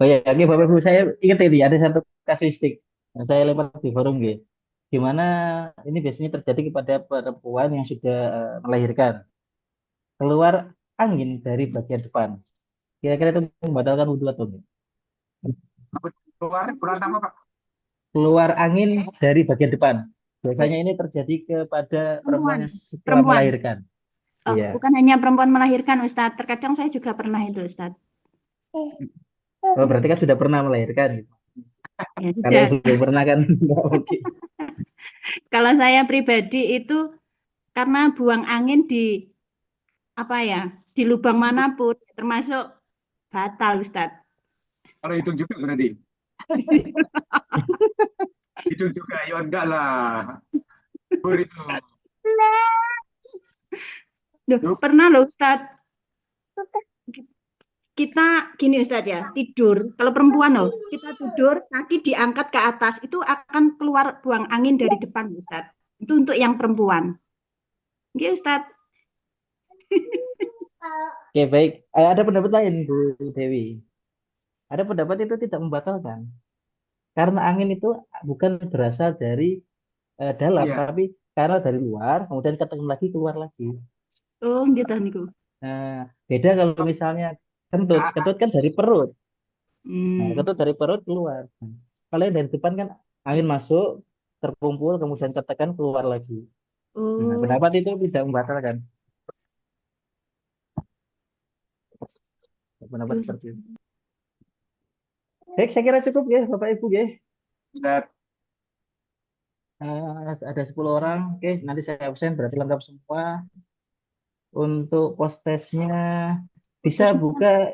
Oh ya, oke Bapak Ibu, saya ingat ini ada satu kasuistik yang saya lewat di forum gitu. Di mana ini biasanya terjadi kepada perempuan yang sudah melahirkan. Keluar angin dari bagian depan. Kira-kira itu membatalkan wudhu atau enggak? Keluar apa Pak? Keluar angin dari bagian depan. Biasanya ini terjadi kepada perempuan yang setelah Perempuan. melahirkan. Oh, Iya. bukan hanya perempuan melahirkan, Ustadz. Terkadang saya juga pernah itu, Ustadz. Oh, berarti kan sudah pernah melahirkan gitu. Ya, Kalau yang sudah. belum pernah kan enggak oke. Kalau saya pribadi itu karena buang angin di apa ya, di lubang manapun, termasuk batal, Ustadz. Kalau hidung juga berarti. Hidung juga, ya enggak lah. Bur itu. Duh, pernah loh, Ustadz. Kita gini Ustadz ya, tidur. Kalau perempuan loh, kita tidur, kaki diangkat ke atas, itu akan keluar buang angin dari depan, Ustadz. Itu untuk yang perempuan. Oke, Ustadz. Oke, baik. Ada pendapat lain, Bu Dewi. Ada pendapat itu tidak membatalkan. Karena angin itu bukan berasal dari dalam, Iya. tapi karena dari luar, kemudian ketemu lagi, keluar lagi. Oh, gitu niku. Nah, beda kalau misalnya kentut. Kentut kan dari perut. Nah, kentut dari perut keluar. Nah, kalau yang dari depan kan angin masuk, terkumpul, kemudian ketekan, keluar lagi. Nah, Oh, pendapat itu tidak membatalkan. Pendapat seperti itu. Baik, saya kira cukup ya, Bapak Ibu ya. Ustadz. Ada 10 orang. Oke, nanti saya absen, berarti lengkap semua. Untuk post testnya bisa buka,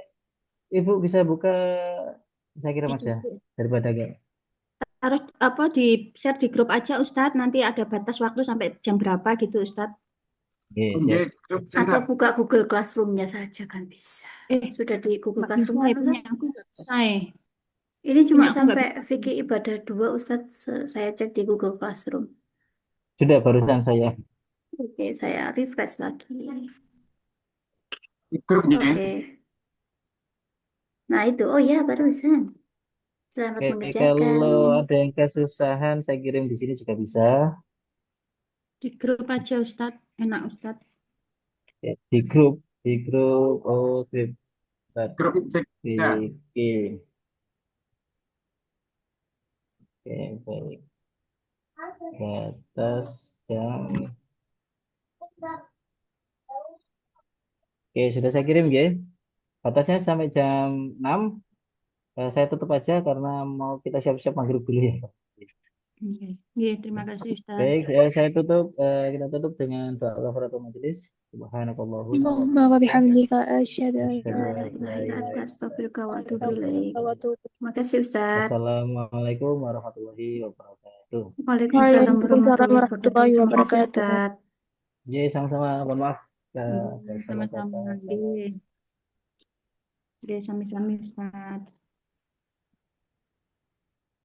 Ibu bisa buka, saya kira Mas ya, daripada enggak. harus apa di share di grup aja Ustadz, nanti ada batas waktu sampai jam berapa gitu Ustadz. Oke, siap. Atau buka Google Classroom-nya saja kan bisa. Sudah di Google Nggak bisa, Classroom kan ya, punya Ustadz? aku nggak bisa ya. Ini cuma Punya aku nggak sampai bisa. fikih ibadah 2 Ustadz. Saya cek di Google Classroom. Sudah barusan saya. Oke, saya refresh lagi. Grupnya. Oke. Nah itu, oh ya barusan. Selamat Oke, mengerjakan. kalau ada yang kesusahan, saya kirim di sini juga bisa. Di grup aja Ustadz, enak Ustadz. Oke, di grup, oh, Grup ya. Oke, baik. Batas jam. Oke, sudah saya kirim ya. Batasnya sampai jam 6. Saya tutup aja karena mau kita siap-siap maghrib dulu ya. Oke. Iya, terima kasih Ustadz. Baik, saya tutup. Kita tutup dengan doa kafaratul majelis. Subhanakallahumma Allahumma wa bihamdika asyhadu an asyhadu la an la ilaha ilaha illa illa anta anta Astagfirullah wa atubu astaghfiruka ilaik. wa atubu ilaik. Terima kasih Ustadz. Wassalamualaikum warahmatullahi wabarakatuh. Waalaikumsalam Waalaikumsalam warahmatullahi wabarakatuh. warahmatullahi Terima kasih wabarakatuh. Ustadz. Ya, sama-sama. Mohon maaf. Sama-sama. Deh, sami-sami Ustadz.